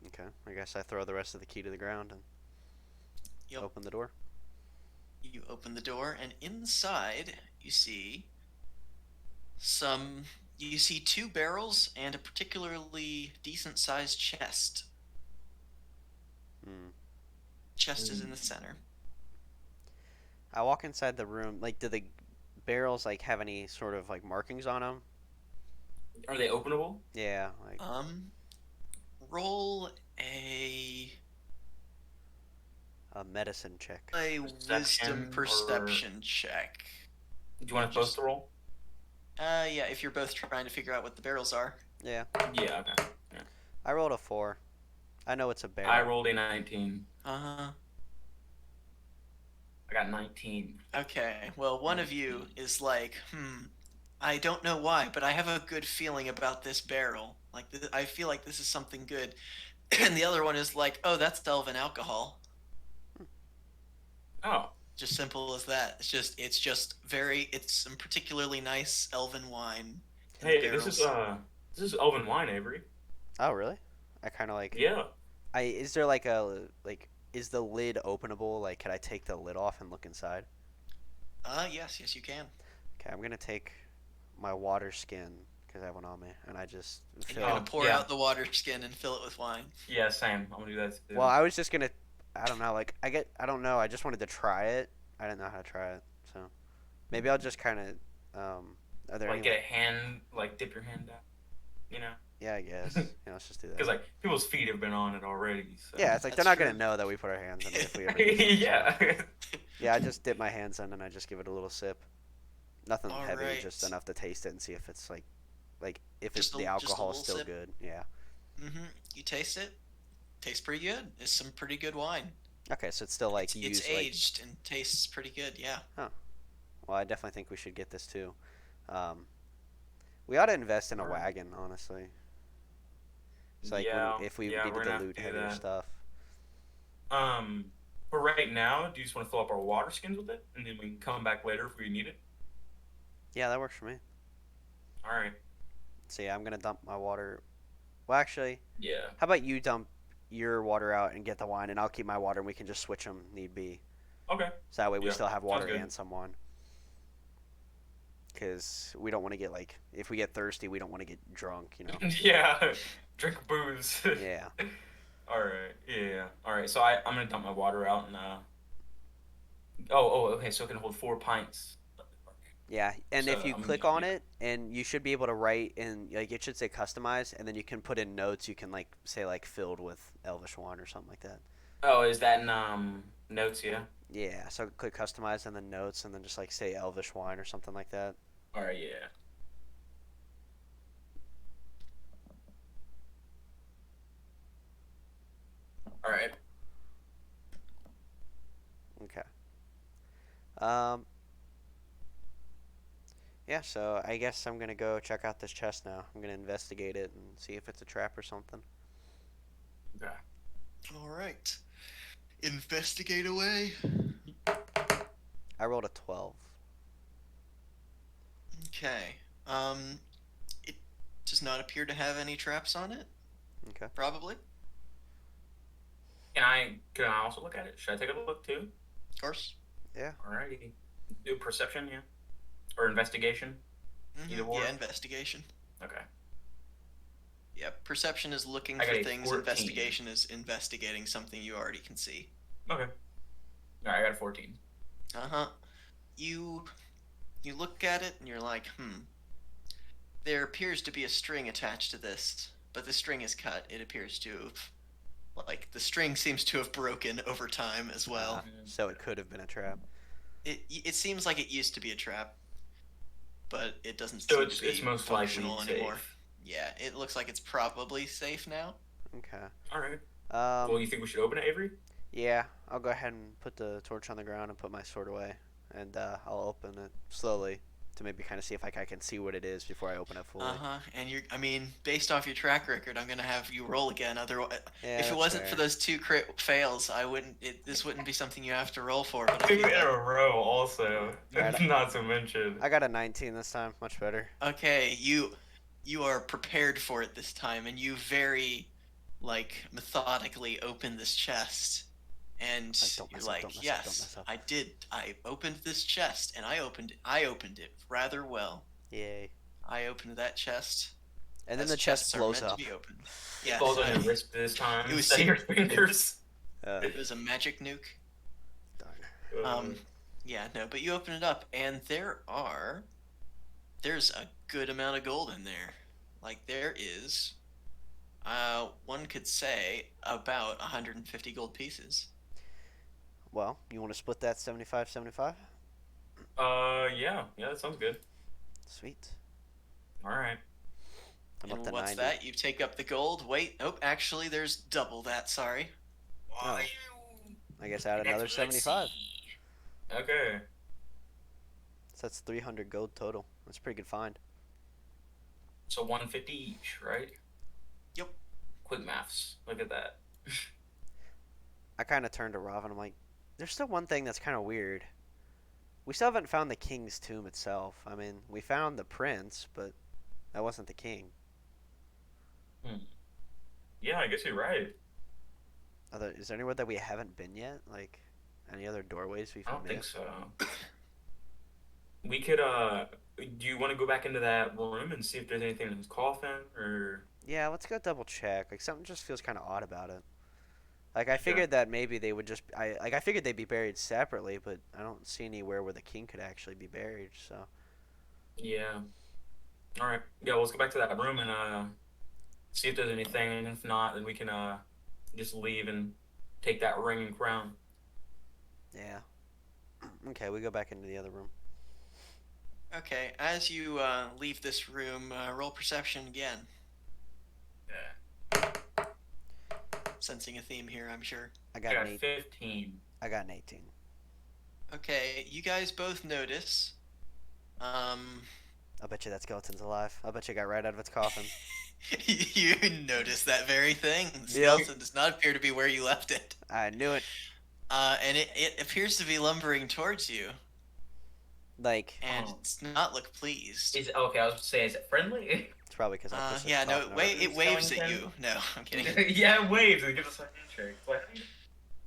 [SPEAKER 2] Okay. I guess I throw the rest of the key to the ground and
[SPEAKER 1] Yep.
[SPEAKER 2] open the door.
[SPEAKER 1] You open the door, and inside you see some. You see two barrels and a particularly decent-sized chest.
[SPEAKER 2] Hmm.
[SPEAKER 1] Chest is in
[SPEAKER 3] Mm.
[SPEAKER 1] the center.
[SPEAKER 2] I walk inside the room. Like, do the barrels like have any sort of like markings on them?
[SPEAKER 3] Are they openable?
[SPEAKER 2] Yeah. Like
[SPEAKER 1] Um, Roll a
[SPEAKER 2] a medicine check.
[SPEAKER 1] a wisdom
[SPEAKER 3] Perception or
[SPEAKER 1] perception check.
[SPEAKER 3] do you want us both
[SPEAKER 1] Just
[SPEAKER 3] to roll?
[SPEAKER 1] yeah, if you're both trying to figure out what the barrels are.
[SPEAKER 2] Yeah.
[SPEAKER 3] Yeah. Okay. Yeah.
[SPEAKER 2] I rolled a 4. I know it's a
[SPEAKER 3] I
[SPEAKER 2] barrel.
[SPEAKER 3] rolled a 19.
[SPEAKER 1] Uh-huh.
[SPEAKER 3] I got 19.
[SPEAKER 1] Okay. Well, one of you is like, I don't know why, but I have a good feeling about this barrel. Like, I feel like this is something good. And the other one is like, oh, that's Elven alcohol.
[SPEAKER 3] Oh.
[SPEAKER 1] Just simple as that. It's some particularly nice Elven wine in the
[SPEAKER 3] Hey,
[SPEAKER 1] barrels.
[SPEAKER 3] this is Elven wine, Avery.
[SPEAKER 2] Oh, really? I kind of like.
[SPEAKER 3] Yeah.
[SPEAKER 2] I is there like a like is the lid openable? Like, can I take the lid off and look inside?
[SPEAKER 1] Yes, you can.
[SPEAKER 2] Okay, I'm gonna take my water skin because I have one on me, and I just
[SPEAKER 1] And you're
[SPEAKER 2] fill.
[SPEAKER 1] gonna
[SPEAKER 3] Oh,
[SPEAKER 1] pour
[SPEAKER 3] yeah.
[SPEAKER 1] out the water skin and fill it with wine.
[SPEAKER 3] Yeah, same. I'm gonna do that
[SPEAKER 2] Well,
[SPEAKER 3] too.
[SPEAKER 2] I was just gonna. I don't know. Like, I don't know. I just wanted to try it. I didn't know how to try it, so maybe I'll just kind of. Are there
[SPEAKER 3] Like
[SPEAKER 2] any
[SPEAKER 3] get
[SPEAKER 2] like?
[SPEAKER 3] a hand, like dip your hand down, you know?
[SPEAKER 2] Yeah, I guess. Yeah, let's just do
[SPEAKER 3] Because
[SPEAKER 2] that.
[SPEAKER 3] like people's feet have been on it already, so.
[SPEAKER 2] Yeah, it's like they're
[SPEAKER 1] That's
[SPEAKER 2] not gonna
[SPEAKER 1] true.
[SPEAKER 2] know that we put our hands in it if we ever use them. So
[SPEAKER 3] Yeah.
[SPEAKER 2] yeah, I just dip my hands in and I just give it a little sip. Nothing
[SPEAKER 1] All
[SPEAKER 2] heavy, just
[SPEAKER 1] right.
[SPEAKER 2] enough to taste it and see if it's like if it,
[SPEAKER 1] Just
[SPEAKER 2] the
[SPEAKER 1] a
[SPEAKER 2] alcohol is
[SPEAKER 1] little
[SPEAKER 2] still
[SPEAKER 1] sip.
[SPEAKER 2] good. Yeah.
[SPEAKER 1] You taste it. Tastes pretty good. It's some pretty good wine.
[SPEAKER 2] Okay, so it's still like
[SPEAKER 1] It's
[SPEAKER 2] used like.
[SPEAKER 1] aged and tastes pretty good. Yeah.
[SPEAKER 2] Huh. Well, I definitely think we should get this too. Um, we ought to invest in a
[SPEAKER 3] Alright.
[SPEAKER 2] wagon, honestly. So like when
[SPEAKER 3] Yeah,
[SPEAKER 2] if we
[SPEAKER 3] yeah,
[SPEAKER 2] needed
[SPEAKER 3] we're
[SPEAKER 2] to
[SPEAKER 3] gonna have
[SPEAKER 2] loot
[SPEAKER 3] to do
[SPEAKER 2] heavier
[SPEAKER 3] that.
[SPEAKER 2] stuff.
[SPEAKER 3] Um, but right now, do you just want to fill up our water skins with it, and then we can come back later if we need it?
[SPEAKER 2] Yeah, that works for me.
[SPEAKER 3] All right.
[SPEAKER 2] So yeah, I'm gonna dump my water. Well, actually,
[SPEAKER 3] Yeah.
[SPEAKER 2] how about you dump your water out and get the wine, and I'll keep my water, and we can just switch them need be.
[SPEAKER 3] Okay.
[SPEAKER 2] So that way we
[SPEAKER 3] Yeah.
[SPEAKER 2] still have
[SPEAKER 3] Sounds
[SPEAKER 2] water
[SPEAKER 3] good.
[SPEAKER 2] and some wine. Because we don't want to get like if we get thirsty, we don't want to get drunk, you know.
[SPEAKER 3] Yeah. Drink booze.
[SPEAKER 2] Yeah.
[SPEAKER 3] All right. Yeah. All right. So I'm gonna dump my water out and Okay. So it can hold 4 pints.
[SPEAKER 2] Yeah, and if
[SPEAKER 3] So
[SPEAKER 2] you
[SPEAKER 3] I'm gonna
[SPEAKER 2] click
[SPEAKER 3] get
[SPEAKER 2] on
[SPEAKER 3] yeah.
[SPEAKER 2] it, and you should be able to write in, like it should say customize, and then you can put in notes. You can like say like filled with Elvish wine or something like that.
[SPEAKER 3] Oh, is that in notes? Yeah.
[SPEAKER 2] Yeah, so click customize and then notes, and then just like say Elvish wine or something like that.
[SPEAKER 3] All right. Yeah. All right.
[SPEAKER 2] Okay. Um. Yeah. So I guess I'm gonna go check out this chest now. I'm gonna investigate it and see if it's a trap or something.
[SPEAKER 3] Okay.
[SPEAKER 1] All right. Investigate away.
[SPEAKER 2] I rolled a 12.
[SPEAKER 1] Okay. It does not appear to have any traps on it.
[SPEAKER 2] Okay.
[SPEAKER 1] Probably. Of
[SPEAKER 3] Can I also look at it? Should I take a look too?
[SPEAKER 1] course.
[SPEAKER 2] Yeah.
[SPEAKER 3] Alrighty. Do perception, yeah, or investigation, either
[SPEAKER 1] Yeah,
[SPEAKER 3] or.
[SPEAKER 1] investigation.
[SPEAKER 3] Okay.
[SPEAKER 1] Yeah, perception is looking
[SPEAKER 3] I got
[SPEAKER 1] for
[SPEAKER 3] a
[SPEAKER 1] things.
[SPEAKER 3] 14.
[SPEAKER 1] Investigation is investigating something you already can see.
[SPEAKER 3] Okay. All right, I got a 14.
[SPEAKER 1] Uh-huh. You you look at it and you're like, there appears to be a string attached to this, but the string is cut. It appears to have, like, the string seems to have broken over time as well.
[SPEAKER 2] So it could have been a trap.
[SPEAKER 1] It seems like it used to be a trap, but it doesn't
[SPEAKER 3] So
[SPEAKER 1] seem to
[SPEAKER 3] it's
[SPEAKER 1] be
[SPEAKER 3] most likely
[SPEAKER 1] functional anymore.
[SPEAKER 3] safe.
[SPEAKER 1] Yeah, it looks like it's probably safe now.
[SPEAKER 2] Okay.
[SPEAKER 3] All right.
[SPEAKER 2] Um.
[SPEAKER 3] Well, you think we should open it, Avery?
[SPEAKER 2] Yeah, I'll go ahead and put the torch on the ground and put my sword away, and I'll open it slowly to maybe kind of see if I can see what it is before I open it fully.
[SPEAKER 1] Uh-huh. And I mean, based off your track record, I'm gonna have you roll again. Otherwise,
[SPEAKER 2] Yeah,
[SPEAKER 1] if it
[SPEAKER 2] that's
[SPEAKER 1] wasn't for
[SPEAKER 2] fair.
[SPEAKER 1] those two crit fails, I wouldn't. This wouldn't be something you have to roll for. But I
[SPEAKER 3] Two
[SPEAKER 1] feel
[SPEAKER 3] in a
[SPEAKER 1] like,
[SPEAKER 3] row, also.
[SPEAKER 2] All right,
[SPEAKER 3] Not to mention.
[SPEAKER 2] I got a 19 this time, much better.
[SPEAKER 1] okay, you are prepared for it this time, and you very, like, methodically open this chest, and
[SPEAKER 2] Don't
[SPEAKER 1] you're
[SPEAKER 2] mess up, don't
[SPEAKER 1] like,
[SPEAKER 2] mess up, don't
[SPEAKER 1] yes,
[SPEAKER 2] mess up.
[SPEAKER 1] I did. I opened this chest, and I opened it rather well.
[SPEAKER 2] Yay!
[SPEAKER 1] I opened that chest,
[SPEAKER 2] And then
[SPEAKER 1] as
[SPEAKER 2] the chest
[SPEAKER 1] chests are
[SPEAKER 2] blows
[SPEAKER 1] meant to
[SPEAKER 2] up.
[SPEAKER 1] be opened.
[SPEAKER 3] It
[SPEAKER 1] Yes,
[SPEAKER 3] falls on your wrist this
[SPEAKER 1] it
[SPEAKER 3] time.
[SPEAKER 1] was
[SPEAKER 3] Steady your fingers.
[SPEAKER 1] it was a magic nuke.
[SPEAKER 2] Darn.
[SPEAKER 3] Uh,
[SPEAKER 1] Um, yeah, no, but you open it up, and there's a good amount of gold in there. Like there is, one could say about 150 gold pieces.
[SPEAKER 2] Well, you want to split that 75-75?
[SPEAKER 3] yeah, that sounds good.
[SPEAKER 2] Sweet.
[SPEAKER 3] All right.
[SPEAKER 2] I'm up
[SPEAKER 1] And
[SPEAKER 2] to
[SPEAKER 1] what's
[SPEAKER 2] 90.
[SPEAKER 1] that? You take up the gold. Wait, nope, actually, there's double that. Sorry.
[SPEAKER 2] Oh, I guess add another
[SPEAKER 3] Let's
[SPEAKER 2] 75.
[SPEAKER 3] see. Okay.
[SPEAKER 2] So that's 300 gold total. That's a pretty good find.
[SPEAKER 3] So 150 each, right?
[SPEAKER 1] Yep.
[SPEAKER 3] Quick maths. Look at that.
[SPEAKER 2] I kind of turned to Rav and I'm like, there's still one thing that's kind of weird. We still haven't found the king's tomb itself. I mean, we found the prince, but that wasn't the king.
[SPEAKER 3] Hmm. Yeah, I guess you're right.
[SPEAKER 2] Is there anywhere that we haven't been yet? Like, any other doorways we've
[SPEAKER 3] I don't think
[SPEAKER 2] missed?
[SPEAKER 3] so. We could do you want to go back into that room and see if there's anything in his coffin or
[SPEAKER 2] Yeah, let's go double check. Like, something just feels kind of odd about it. Like, I
[SPEAKER 3] yeah.
[SPEAKER 2] figured that maybe they would just. I figured they'd be buried separately, but I don't see anywhere where the king could actually be buried, so.
[SPEAKER 3] Yeah. All right. Yeah, well, let's go back to that room and see if there's anything, and if not, then we can just leave and take that ring and crown.
[SPEAKER 2] Yeah. Okay, we go back into the other room.
[SPEAKER 1] Okay, as you leave this room, roll perception again.
[SPEAKER 3] Yeah.
[SPEAKER 1] Sensing a theme here, I'm sure.
[SPEAKER 2] I
[SPEAKER 3] I
[SPEAKER 2] got
[SPEAKER 3] got
[SPEAKER 2] an 8.
[SPEAKER 3] 15.
[SPEAKER 2] I got an 18.
[SPEAKER 1] Okay, you guys both notice. Um,
[SPEAKER 2] I bet you that skeleton's alive. I bet you got right out of its coffin.
[SPEAKER 1] you notice that very thing. The
[SPEAKER 2] Yep.
[SPEAKER 1] skeleton does not appear to be where you left it.
[SPEAKER 2] I knew it.
[SPEAKER 1] And it appears to be lumbering towards you,
[SPEAKER 2] Like,
[SPEAKER 1] and
[SPEAKER 3] Oh.
[SPEAKER 1] it does not look pleased.
[SPEAKER 3] Is okay, I was gonna say, is it friendly?
[SPEAKER 2] it's probably because I pushed its
[SPEAKER 1] Yeah, no,
[SPEAKER 2] coffin over.
[SPEAKER 1] it waves at
[SPEAKER 3] Skeleton?
[SPEAKER 1] you. No, I'm kidding.
[SPEAKER 3] Yeah, it waves and gives us a handshake. Like,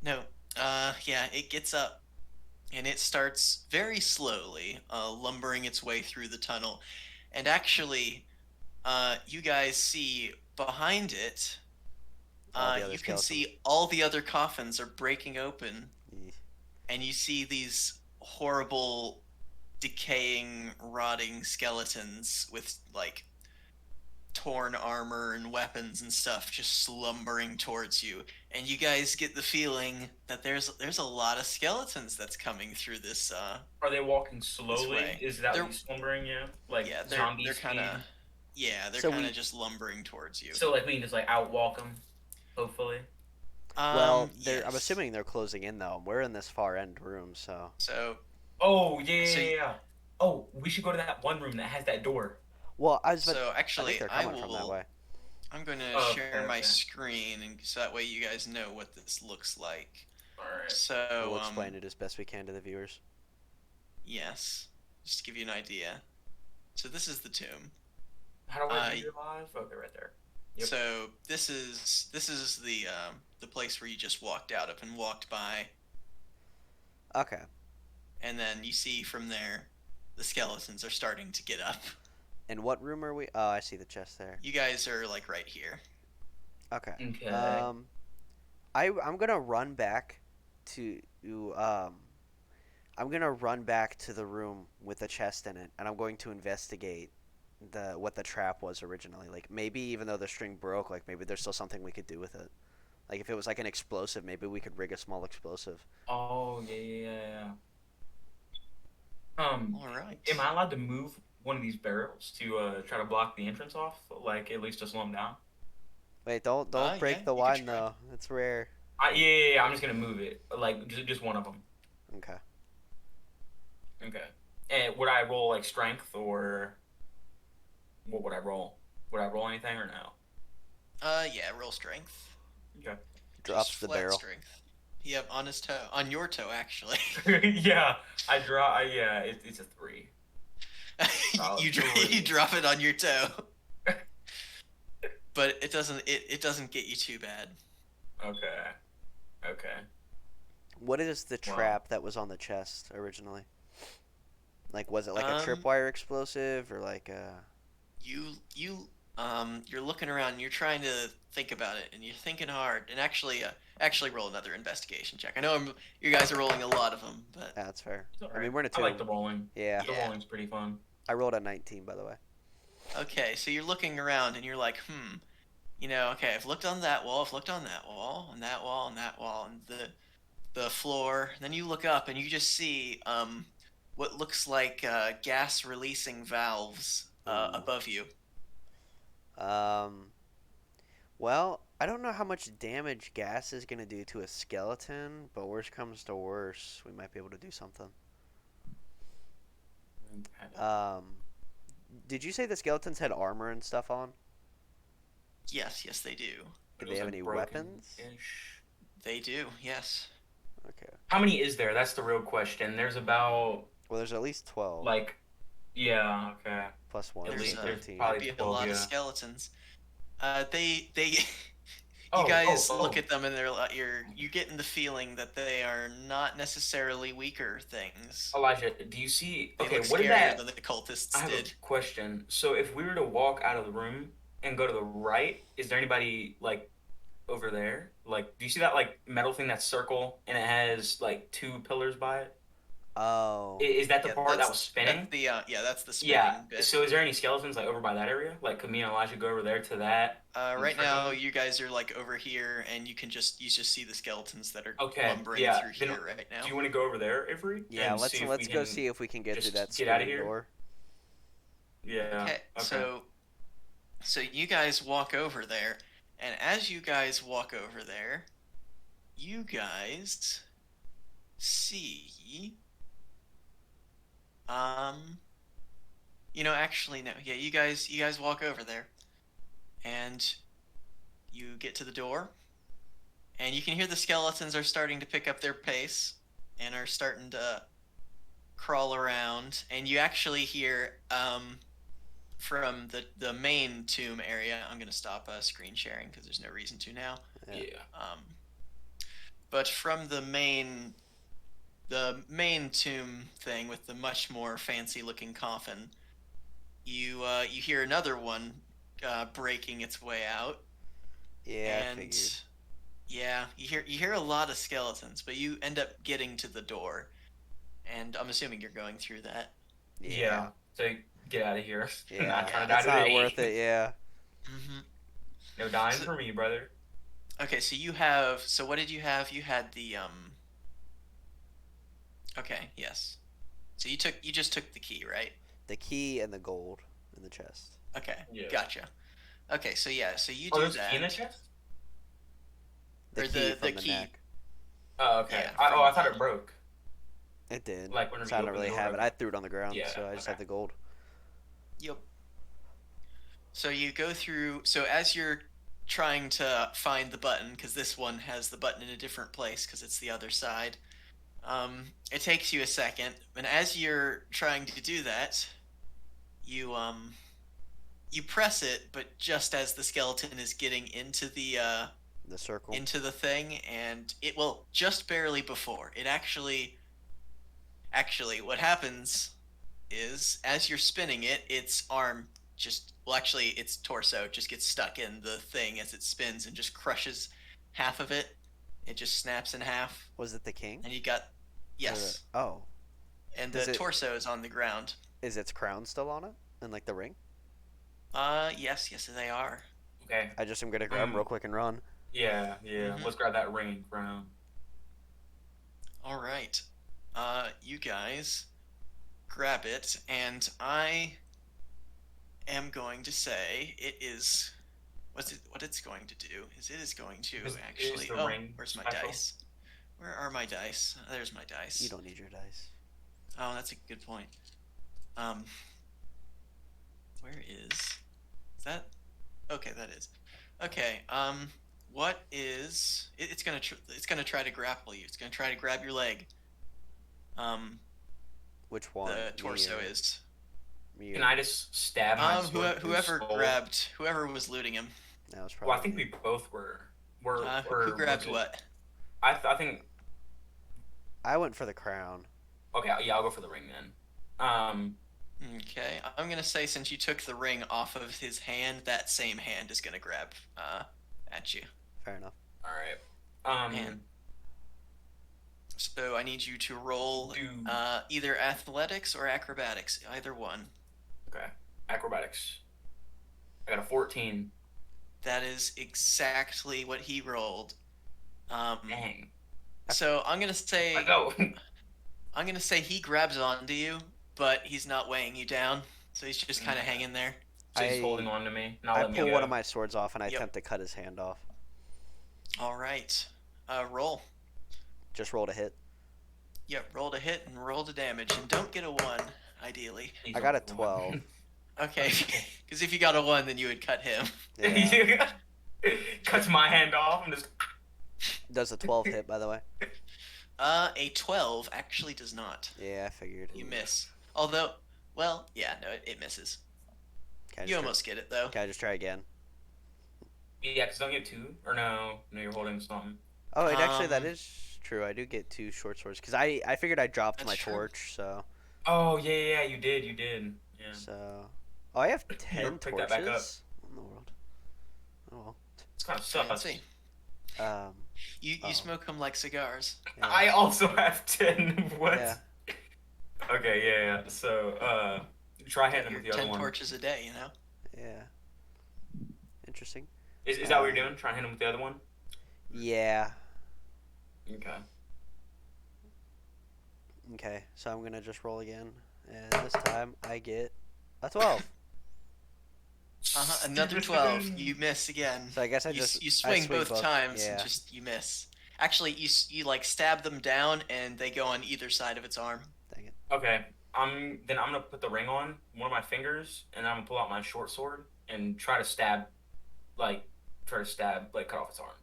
[SPEAKER 1] No, yeah, it gets up, and it starts very slowly, lumbering its way through the tunnel. And actually, you guys see behind it,
[SPEAKER 2] All the other
[SPEAKER 1] you can
[SPEAKER 2] skeletons.
[SPEAKER 1] see all the other coffins are breaking open,
[SPEAKER 2] Ye-
[SPEAKER 1] and you see these horrible, decaying, rotting skeletons with like torn armor and weapons and stuff just slumbering towards you. And you guys get the feeling that there's a lot of skeletons that's coming through
[SPEAKER 3] Are they walking
[SPEAKER 1] this
[SPEAKER 3] slowly?
[SPEAKER 1] way.
[SPEAKER 3] Is that what
[SPEAKER 1] They're
[SPEAKER 3] you slumbering? Yeah, like
[SPEAKER 1] yeah,
[SPEAKER 3] zombie
[SPEAKER 1] they're kind of
[SPEAKER 3] speed.
[SPEAKER 1] yeah, they're
[SPEAKER 2] So
[SPEAKER 1] kind of
[SPEAKER 2] we,
[SPEAKER 1] just lumbering towards you.
[SPEAKER 3] So like we can just like outwalk them, hopefully.
[SPEAKER 2] well, they're. I'm
[SPEAKER 1] Yes.
[SPEAKER 2] assuming they're closing in though. We're in this far end room, so.
[SPEAKER 1] So
[SPEAKER 3] Oh yeah,
[SPEAKER 1] so
[SPEAKER 3] yeah, yeah. Oh, we should go to that one room that has that door.
[SPEAKER 2] Well, I was, but
[SPEAKER 1] so
[SPEAKER 2] I think
[SPEAKER 1] actually
[SPEAKER 2] they're
[SPEAKER 1] I
[SPEAKER 2] coming from that
[SPEAKER 1] will
[SPEAKER 2] way.
[SPEAKER 1] I'm going to
[SPEAKER 3] Oh,
[SPEAKER 1] share
[SPEAKER 3] okay,
[SPEAKER 1] my
[SPEAKER 3] okay.
[SPEAKER 1] screen and so that way you guys know what this looks like.
[SPEAKER 3] All right.
[SPEAKER 2] We'll
[SPEAKER 1] So
[SPEAKER 2] explain it as best we can to the viewers.
[SPEAKER 1] yes, just to give you an idea. So this is the tomb.
[SPEAKER 3] How do I
[SPEAKER 1] Uh,
[SPEAKER 3] visualize? Okay, right there. Yep.
[SPEAKER 1] so this is the place where you just walked out of and walked by,
[SPEAKER 2] Okay.
[SPEAKER 1] and then you see from there the skeletons are starting to get up.
[SPEAKER 2] And what room are we? Oh, I see the chest there.
[SPEAKER 1] You guys are like right here.
[SPEAKER 2] Okay.
[SPEAKER 3] Okay.
[SPEAKER 2] Um, I'm gonna run back to um. I'm gonna run back to the room with the chest in it, and I'm going to investigate the what the trap was originally. Like maybe even though the string broke, like maybe there's still something we could do with it. Like if it was like an explosive, maybe we could rig a small explosive.
[SPEAKER 3] Oh yeah, yeah, yeah, yeah.
[SPEAKER 1] All right.
[SPEAKER 3] Am I allowed to move one of these barrels to try to block the entrance off? Like at least to slow them down?
[SPEAKER 2] Wait, don't
[SPEAKER 1] Yeah,
[SPEAKER 2] break the
[SPEAKER 1] you could
[SPEAKER 2] wine
[SPEAKER 1] try.
[SPEAKER 2] though. It's rare.
[SPEAKER 3] Yeah, yeah, yeah. I'm just gonna move it. Like just one of them.
[SPEAKER 2] Okay.
[SPEAKER 3] Okay. And would I roll like strength or what would I roll? Would I roll anything or no?
[SPEAKER 1] Yeah, roll strength.
[SPEAKER 3] Okay.
[SPEAKER 1] Just
[SPEAKER 2] Drops the
[SPEAKER 1] flat
[SPEAKER 2] barrel.
[SPEAKER 1] strength. Yep, on his toe. On your toe, actually.
[SPEAKER 3] Yeah, I draw. Yeah, it's a three.
[SPEAKER 1] you
[SPEAKER 3] Solid
[SPEAKER 1] you
[SPEAKER 3] three.
[SPEAKER 1] drop it on your toe, but it doesn't get you too bad.
[SPEAKER 3] Okay. Okay.
[SPEAKER 2] What is the
[SPEAKER 3] Well,
[SPEAKER 2] trap that was on the chest originally? Like, was it like a
[SPEAKER 1] Um,
[SPEAKER 2] tripwire explosive or like a?
[SPEAKER 1] you're looking around and you're trying to think about it and you're thinking hard and actually roll another investigation check. I know you guys are rolling a lot of them, but
[SPEAKER 2] Yeah, that's fair.
[SPEAKER 3] it's all
[SPEAKER 2] I
[SPEAKER 3] right.
[SPEAKER 2] mean, we're in a
[SPEAKER 3] I like
[SPEAKER 2] tomb.
[SPEAKER 3] the bowling.
[SPEAKER 2] Yeah,
[SPEAKER 3] The
[SPEAKER 1] yeah.
[SPEAKER 3] bowling's pretty fun.
[SPEAKER 2] I rolled a 19 by the way.
[SPEAKER 1] Okay, so you're looking around and you're like, okay, I've looked on that wall, I've looked on that wall, and that wall, and that wall, and the floor. And then you look up and you just see what looks like gas releasing valves
[SPEAKER 2] Ooh.
[SPEAKER 1] above you.
[SPEAKER 2] Um. Well, I don't know how much damage gas is gonna do to a skeleton, but worst comes to worst, we might be able to do something. Um. Did you say the skeletons had armor and stuff on?
[SPEAKER 1] Yes, yes, they do.
[SPEAKER 2] Did
[SPEAKER 3] But it
[SPEAKER 2] they
[SPEAKER 3] was
[SPEAKER 2] have
[SPEAKER 3] like
[SPEAKER 2] any weapons?
[SPEAKER 3] broken-ish.
[SPEAKER 1] They do, yes.
[SPEAKER 2] Okay.
[SPEAKER 3] How many is there? That's the real question. There's about
[SPEAKER 2] Well, there's at least 12
[SPEAKER 3] like yeah, okay.
[SPEAKER 2] plus one,
[SPEAKER 3] At
[SPEAKER 2] so
[SPEAKER 1] There's
[SPEAKER 3] least there's
[SPEAKER 1] there'd
[SPEAKER 2] 13.
[SPEAKER 3] probably
[SPEAKER 1] be a
[SPEAKER 3] 12,
[SPEAKER 1] lot of
[SPEAKER 3] yeah.
[SPEAKER 1] skeletons. They you
[SPEAKER 3] Oh, oh,
[SPEAKER 1] guys look
[SPEAKER 3] oh.
[SPEAKER 1] at them and you're getting the feeling that they are not necessarily weaker things.
[SPEAKER 3] Elijah, do you see?
[SPEAKER 1] They
[SPEAKER 3] Okay,
[SPEAKER 1] look
[SPEAKER 3] what did
[SPEAKER 1] scarier than
[SPEAKER 3] that?
[SPEAKER 1] the
[SPEAKER 3] I
[SPEAKER 1] cultists
[SPEAKER 3] have a
[SPEAKER 1] did.
[SPEAKER 3] question. So if we were to walk out of the room and go to the right, is there anybody like over there? Like, do you see that like metal thing that's circle and it has like two pillars by it?
[SPEAKER 2] Oh.
[SPEAKER 3] Is that the
[SPEAKER 1] Yeah,
[SPEAKER 3] part that was spinning?
[SPEAKER 1] that's the
[SPEAKER 3] Yeah.
[SPEAKER 1] spinning bit.
[SPEAKER 3] So is there any skeletons like over by that area? Like, could me and Elijah go over there to that and
[SPEAKER 1] Right
[SPEAKER 3] check on
[SPEAKER 1] now,
[SPEAKER 3] them?
[SPEAKER 1] you guys are like over here, and you just see the skeletons that are
[SPEAKER 3] Okay.
[SPEAKER 1] lumbering
[SPEAKER 3] Yeah.
[SPEAKER 1] through
[SPEAKER 3] Then
[SPEAKER 1] here right
[SPEAKER 3] do
[SPEAKER 1] now.
[SPEAKER 3] you want to go over there, Avery,
[SPEAKER 2] Yeah,
[SPEAKER 3] and
[SPEAKER 2] let's
[SPEAKER 3] see if we
[SPEAKER 2] let's go
[SPEAKER 3] can
[SPEAKER 2] see if we can get through that
[SPEAKER 3] just get out of
[SPEAKER 2] spinning
[SPEAKER 3] here?
[SPEAKER 2] door.
[SPEAKER 3] Yeah.
[SPEAKER 1] Okay,
[SPEAKER 3] Okay.
[SPEAKER 1] so you guys walk over there, and as you guys walk over there, you guys see um actually no, yeah, you guys walk over there and you get to the door and you can hear the skeletons are starting to pick up their pace and are starting to crawl around, and you actually hear from the main tomb area. I'm going to stop screen sharing because there's no reason to now.
[SPEAKER 2] Yeah.
[SPEAKER 3] Yeah.
[SPEAKER 1] But from the main tomb thing with the much more fancy looking coffin, you hear another one breaking its way out,
[SPEAKER 2] Yeah, I
[SPEAKER 1] and
[SPEAKER 2] figured.
[SPEAKER 1] Yeah, you hear a lot of skeletons, but you end up getting to the door, and I'm assuming you're going through that.
[SPEAKER 2] Yeah.
[SPEAKER 3] Yeah, to get out of here. Not
[SPEAKER 2] Yeah.
[SPEAKER 3] trying to
[SPEAKER 1] Yeah.
[SPEAKER 3] die
[SPEAKER 2] It's not
[SPEAKER 3] today.
[SPEAKER 2] worth it. Yeah.
[SPEAKER 1] hmm
[SPEAKER 3] No dying
[SPEAKER 1] So
[SPEAKER 3] for me, brother.
[SPEAKER 1] okay, so you have. So what did you have? You had the. Okay, yes. So you just took the key, right?
[SPEAKER 2] The key and the gold in the chest.
[SPEAKER 1] Okay,
[SPEAKER 3] Yeah.
[SPEAKER 1] gotcha. Okay, so yeah, so you
[SPEAKER 3] Oh,
[SPEAKER 1] do
[SPEAKER 3] there's a key in the
[SPEAKER 1] that,
[SPEAKER 3] chest?
[SPEAKER 2] The
[SPEAKER 1] or
[SPEAKER 2] key
[SPEAKER 1] the
[SPEAKER 2] from the
[SPEAKER 1] key.
[SPEAKER 2] neck.
[SPEAKER 3] Oh, okay.
[SPEAKER 1] Yeah,
[SPEAKER 3] I
[SPEAKER 1] from
[SPEAKER 3] I thought it broke.
[SPEAKER 2] It did.
[SPEAKER 3] Like whenever
[SPEAKER 2] So I
[SPEAKER 3] you
[SPEAKER 2] don't
[SPEAKER 3] open the
[SPEAKER 2] really
[SPEAKER 3] door.
[SPEAKER 2] have it.
[SPEAKER 3] Okay.
[SPEAKER 2] I threw it on the ground,
[SPEAKER 3] Yeah.
[SPEAKER 2] so I just
[SPEAKER 3] Okay.
[SPEAKER 2] have the gold.
[SPEAKER 1] yep. So you go through. So as you're trying to find the button, because this one has the button in a different place, because it's the other side. It takes you a second, and as you're trying to do that, you you press it, but just as the skeleton is getting
[SPEAKER 2] The circle.
[SPEAKER 1] into the thing, and it will just barely before it actually what happens is as you're spinning it, its arm just well actually its torso just gets stuck in the thing as it spins and just crushes half of it. It just snaps in half,
[SPEAKER 2] Was it the king?
[SPEAKER 1] and you got
[SPEAKER 2] Or the
[SPEAKER 1] yes,
[SPEAKER 2] oh,
[SPEAKER 1] and the
[SPEAKER 2] does it
[SPEAKER 1] torso is on the ground.
[SPEAKER 2] is its crown still on it? And like the ring?
[SPEAKER 1] Yes, they are.
[SPEAKER 3] Okay.
[SPEAKER 2] I just am gonna grab them real quick and run.
[SPEAKER 3] Yeah, yeah.
[SPEAKER 1] Mm-hmm.
[SPEAKER 3] Let's grab that ring and crown.
[SPEAKER 1] All right. You guys grab it, and I am going to say it is. What it's going to do is it is going to
[SPEAKER 3] Is
[SPEAKER 1] actually.
[SPEAKER 3] the
[SPEAKER 1] Oh,
[SPEAKER 3] ring
[SPEAKER 1] where's my
[SPEAKER 3] special?
[SPEAKER 1] dice? Where are my dice? There's my
[SPEAKER 2] You
[SPEAKER 1] dice.
[SPEAKER 2] don't need your dice.
[SPEAKER 1] Oh, that's a good point. Um, where is that? Okay, that is. Okay. What is it's gonna try to grapple you. It's gonna try to grab your leg. Um,
[SPEAKER 2] Which one?
[SPEAKER 1] the
[SPEAKER 2] Me
[SPEAKER 1] torso
[SPEAKER 2] or
[SPEAKER 1] is.
[SPEAKER 2] me
[SPEAKER 3] Can
[SPEAKER 2] or
[SPEAKER 3] I just stab my sword through his skull?
[SPEAKER 1] Whoever was looting him.
[SPEAKER 2] that was
[SPEAKER 3] Well, I
[SPEAKER 2] probably
[SPEAKER 3] think we
[SPEAKER 2] me.
[SPEAKER 3] both were. Were
[SPEAKER 1] Who
[SPEAKER 3] or was
[SPEAKER 1] grabbed
[SPEAKER 3] it?
[SPEAKER 1] what?
[SPEAKER 3] I think.
[SPEAKER 2] I went for the crown.
[SPEAKER 3] Okay, yeah, I'll go for the ring then.
[SPEAKER 1] Okay, I'm gonna say since you took the ring off of his hand, that same hand is gonna grab at you.
[SPEAKER 2] Fair enough.
[SPEAKER 3] All right.
[SPEAKER 1] And so I need you to roll
[SPEAKER 3] Do
[SPEAKER 1] either athletics or acrobatics, either one.
[SPEAKER 3] okay. Acrobatics. I got a 14.
[SPEAKER 1] That is exactly what he rolled.
[SPEAKER 3] Dang.
[SPEAKER 1] So
[SPEAKER 3] I go.
[SPEAKER 1] I'm gonna say he grabs onto you, but he's not weighing you down, so he's just kind of
[SPEAKER 3] Okay.
[SPEAKER 1] hanging there.
[SPEAKER 3] So he's holding
[SPEAKER 2] I
[SPEAKER 3] on to me, not
[SPEAKER 2] I
[SPEAKER 3] letting me
[SPEAKER 2] pull one of
[SPEAKER 3] go.
[SPEAKER 2] my swords off and I
[SPEAKER 1] Yep.
[SPEAKER 2] attempt to cut his hand off.
[SPEAKER 1] All right. Roll.
[SPEAKER 2] Just roll to hit.
[SPEAKER 1] Yep. Roll to hit and roll to damage, and don't get a one, ideally.
[SPEAKER 3] Please
[SPEAKER 2] I
[SPEAKER 3] don't
[SPEAKER 2] got a
[SPEAKER 3] get the one.
[SPEAKER 2] 12.
[SPEAKER 1] Okay, because if you got a one, then you would cut him.
[SPEAKER 2] Yeah.
[SPEAKER 3] Cuts my hand off and just.
[SPEAKER 2] Does a 12 hit, by the way?
[SPEAKER 1] A 12 actually does not.
[SPEAKER 2] Yeah, I figured.
[SPEAKER 1] You miss. Although, well, yeah, no, it misses.
[SPEAKER 2] Can I
[SPEAKER 1] You
[SPEAKER 2] just try,
[SPEAKER 1] almost get it though.
[SPEAKER 2] can I just try again?
[SPEAKER 3] Yeah, because don't you have two? Or no? No, you're holding something.
[SPEAKER 2] Oh, it actually that
[SPEAKER 1] Um,
[SPEAKER 2] is true. I do get two short swords because I figured I dropped
[SPEAKER 1] that's
[SPEAKER 2] my
[SPEAKER 1] true.
[SPEAKER 2] torch, so
[SPEAKER 3] Oh, yeah, yeah, you did. You did. Yeah.
[SPEAKER 2] so. Oh, I have
[SPEAKER 3] Here,
[SPEAKER 2] 10
[SPEAKER 3] pick that back up.
[SPEAKER 2] torches. What in the world? Oh
[SPEAKER 3] It's kind of
[SPEAKER 1] Fancy.
[SPEAKER 3] sus.
[SPEAKER 2] well.
[SPEAKER 1] You
[SPEAKER 2] Oh.
[SPEAKER 1] smoke them like cigars.
[SPEAKER 2] Yeah.
[SPEAKER 3] I also have 10. What?
[SPEAKER 2] Yeah.
[SPEAKER 3] Okay, yeah, yeah. So, try hitting him
[SPEAKER 1] Your
[SPEAKER 3] with the other
[SPEAKER 1] 10
[SPEAKER 3] one.
[SPEAKER 1] torches a day, you know.
[SPEAKER 2] Yeah. Interesting.
[SPEAKER 3] Is that what you're doing? Try and hit him with the other one?
[SPEAKER 2] Yeah.
[SPEAKER 3] Okay.
[SPEAKER 2] Okay. So I'm gonna just roll again, and this time I get a 12.
[SPEAKER 1] Another 12. You miss again.
[SPEAKER 2] So I guess I
[SPEAKER 1] You
[SPEAKER 2] just
[SPEAKER 1] you
[SPEAKER 2] I
[SPEAKER 1] swing both times and
[SPEAKER 2] Yeah.
[SPEAKER 1] just you miss. Actually, you like stab them down and they go on either side of its arm.
[SPEAKER 2] Dang it.
[SPEAKER 3] Okay. I'm gonna put the ring on one of my fingers, and I'm gonna pull out my short sword and like, cut off its arm.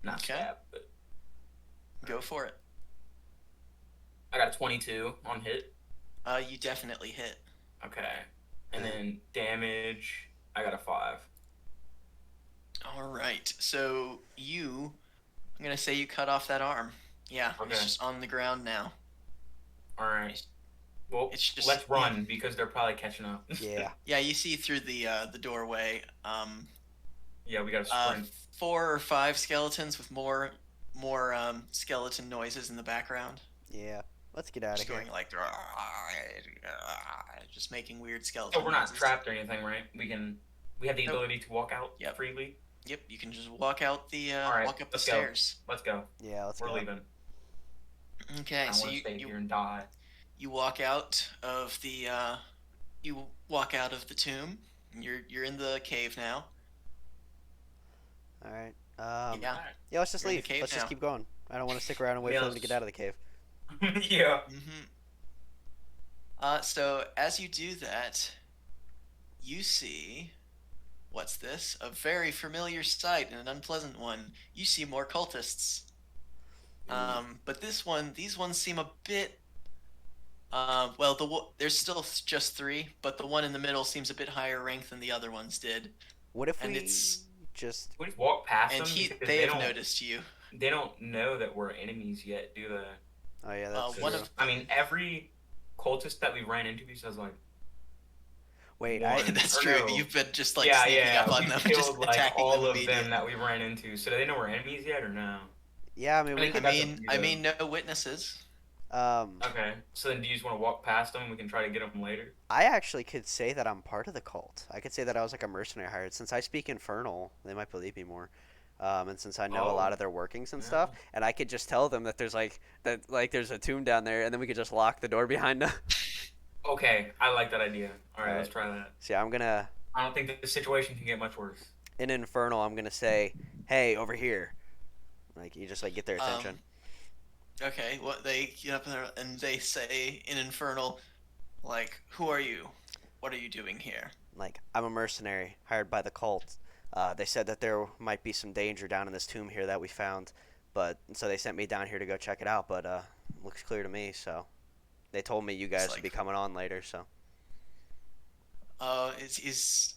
[SPEAKER 3] Not
[SPEAKER 1] Okay.
[SPEAKER 3] stab, but
[SPEAKER 1] Go for it.
[SPEAKER 3] I got a 22 on hit.
[SPEAKER 1] You definitely hit.
[SPEAKER 3] Okay. And then damage, I got a 5.
[SPEAKER 1] All right. So I'm gonna say you cut off that arm. Yeah,
[SPEAKER 3] Okay.
[SPEAKER 1] it's just on the ground now.
[SPEAKER 3] All right. Well,
[SPEAKER 1] It's just-
[SPEAKER 3] let's run because they're probably catching up.
[SPEAKER 2] Yeah.
[SPEAKER 1] Yeah, you see through the doorway.
[SPEAKER 3] Yeah, we got to
[SPEAKER 1] Uh,
[SPEAKER 3] sprint.
[SPEAKER 1] 4 or 5 skeletons with more skeleton noises in the background,
[SPEAKER 2] Yeah. Let's get out of
[SPEAKER 1] just
[SPEAKER 2] here.
[SPEAKER 1] going like just making weird
[SPEAKER 3] So
[SPEAKER 1] skeleton
[SPEAKER 3] we're not
[SPEAKER 1] noises.
[SPEAKER 3] trapped or anything, right? We have the
[SPEAKER 1] Nope.
[SPEAKER 3] ability to walk out
[SPEAKER 1] Yep.
[SPEAKER 3] freely.
[SPEAKER 1] Yep. You can just walk out the
[SPEAKER 3] All right,
[SPEAKER 1] walk up the
[SPEAKER 3] let's go.
[SPEAKER 1] stairs.
[SPEAKER 3] Let's go.
[SPEAKER 2] Yeah, let's
[SPEAKER 3] We're
[SPEAKER 2] go.
[SPEAKER 3] leaving.
[SPEAKER 1] Okay.
[SPEAKER 3] I don't
[SPEAKER 1] So
[SPEAKER 3] want to
[SPEAKER 1] you
[SPEAKER 3] stay
[SPEAKER 1] you
[SPEAKER 3] here and die.
[SPEAKER 1] you walk out of the tomb. You're in the cave now.
[SPEAKER 2] All right.
[SPEAKER 1] Yeah.
[SPEAKER 3] All right.
[SPEAKER 2] Yeah, let's just
[SPEAKER 1] You're in the
[SPEAKER 2] leave.
[SPEAKER 1] cave
[SPEAKER 2] Let's just
[SPEAKER 1] now.
[SPEAKER 2] keep going. I don't want to stick around and wait
[SPEAKER 3] Yeah.
[SPEAKER 2] for them to get out of the cave.
[SPEAKER 3] Yeah.
[SPEAKER 1] Mm-hmm. So as you do that, you see what's this? A very familiar sight and an unpleasant one. You see more cultists. But these ones seem a bit. Well, there's still just 3, but the one in the middle seems a bit higher rank than the other ones did,
[SPEAKER 2] What if
[SPEAKER 1] and
[SPEAKER 2] we
[SPEAKER 1] it's
[SPEAKER 2] just?
[SPEAKER 3] We just walk past
[SPEAKER 1] and
[SPEAKER 3] them
[SPEAKER 1] he
[SPEAKER 3] because
[SPEAKER 1] they have noticed you.
[SPEAKER 3] they don't know that we're enemies yet, do they?
[SPEAKER 2] Oh yeah, that's
[SPEAKER 1] One
[SPEAKER 2] true.
[SPEAKER 1] of
[SPEAKER 3] I
[SPEAKER 1] them.
[SPEAKER 3] mean, every cultist that we ran into says like
[SPEAKER 2] Wait, I
[SPEAKER 3] one
[SPEAKER 1] That's
[SPEAKER 3] or
[SPEAKER 1] true.
[SPEAKER 3] no.
[SPEAKER 1] You've been just like
[SPEAKER 3] Yeah,
[SPEAKER 1] sneaking up
[SPEAKER 3] yeah.
[SPEAKER 1] on
[SPEAKER 3] We've
[SPEAKER 1] them and just
[SPEAKER 3] killed like
[SPEAKER 1] attacking them
[SPEAKER 3] all of them
[SPEAKER 1] immediately.
[SPEAKER 3] that we ran into. So do they know we're enemies yet or no?
[SPEAKER 2] yeah, I mean
[SPEAKER 3] I mean,
[SPEAKER 2] we
[SPEAKER 3] I
[SPEAKER 1] I
[SPEAKER 3] think
[SPEAKER 2] could.
[SPEAKER 3] that's up to
[SPEAKER 1] mean,
[SPEAKER 3] you
[SPEAKER 1] I
[SPEAKER 3] though.
[SPEAKER 1] mean, no witnesses.
[SPEAKER 2] Um,
[SPEAKER 3] Okay. So then, do you just want to walk past them? We can try to get them later.
[SPEAKER 2] I actually could say that I'm part of the cult. I could say that I was like a mercenary hired. Since I speak Infernal, they might believe me more. And since I know a lot
[SPEAKER 3] Oh,
[SPEAKER 2] of their workings and stuff,
[SPEAKER 3] yeah.
[SPEAKER 2] and I could just tell them that there's a tomb down there, and then we could just lock the door behind them.
[SPEAKER 3] Okay, I like that idea. All
[SPEAKER 2] All
[SPEAKER 3] right, let's
[SPEAKER 2] right.
[SPEAKER 3] try that.
[SPEAKER 2] So yeah, I'm gonna
[SPEAKER 3] I don't think the situation can get much worse.
[SPEAKER 2] in Infernal. I'm gonna say, "Hey, over here!" Like you just like get their attention.
[SPEAKER 1] Um, okay, what they get up there and they say in Infernal, like, "Who are you? What are you doing here?"
[SPEAKER 2] Like I'm a mercenary hired by the cult. They said that there might be some danger down in this tomb here that we found, but so they sent me down here to go check it out. But looks clear to me. So they told me you
[SPEAKER 1] It's
[SPEAKER 2] guys would be
[SPEAKER 1] like,
[SPEAKER 2] coming on later. So
[SPEAKER 1] is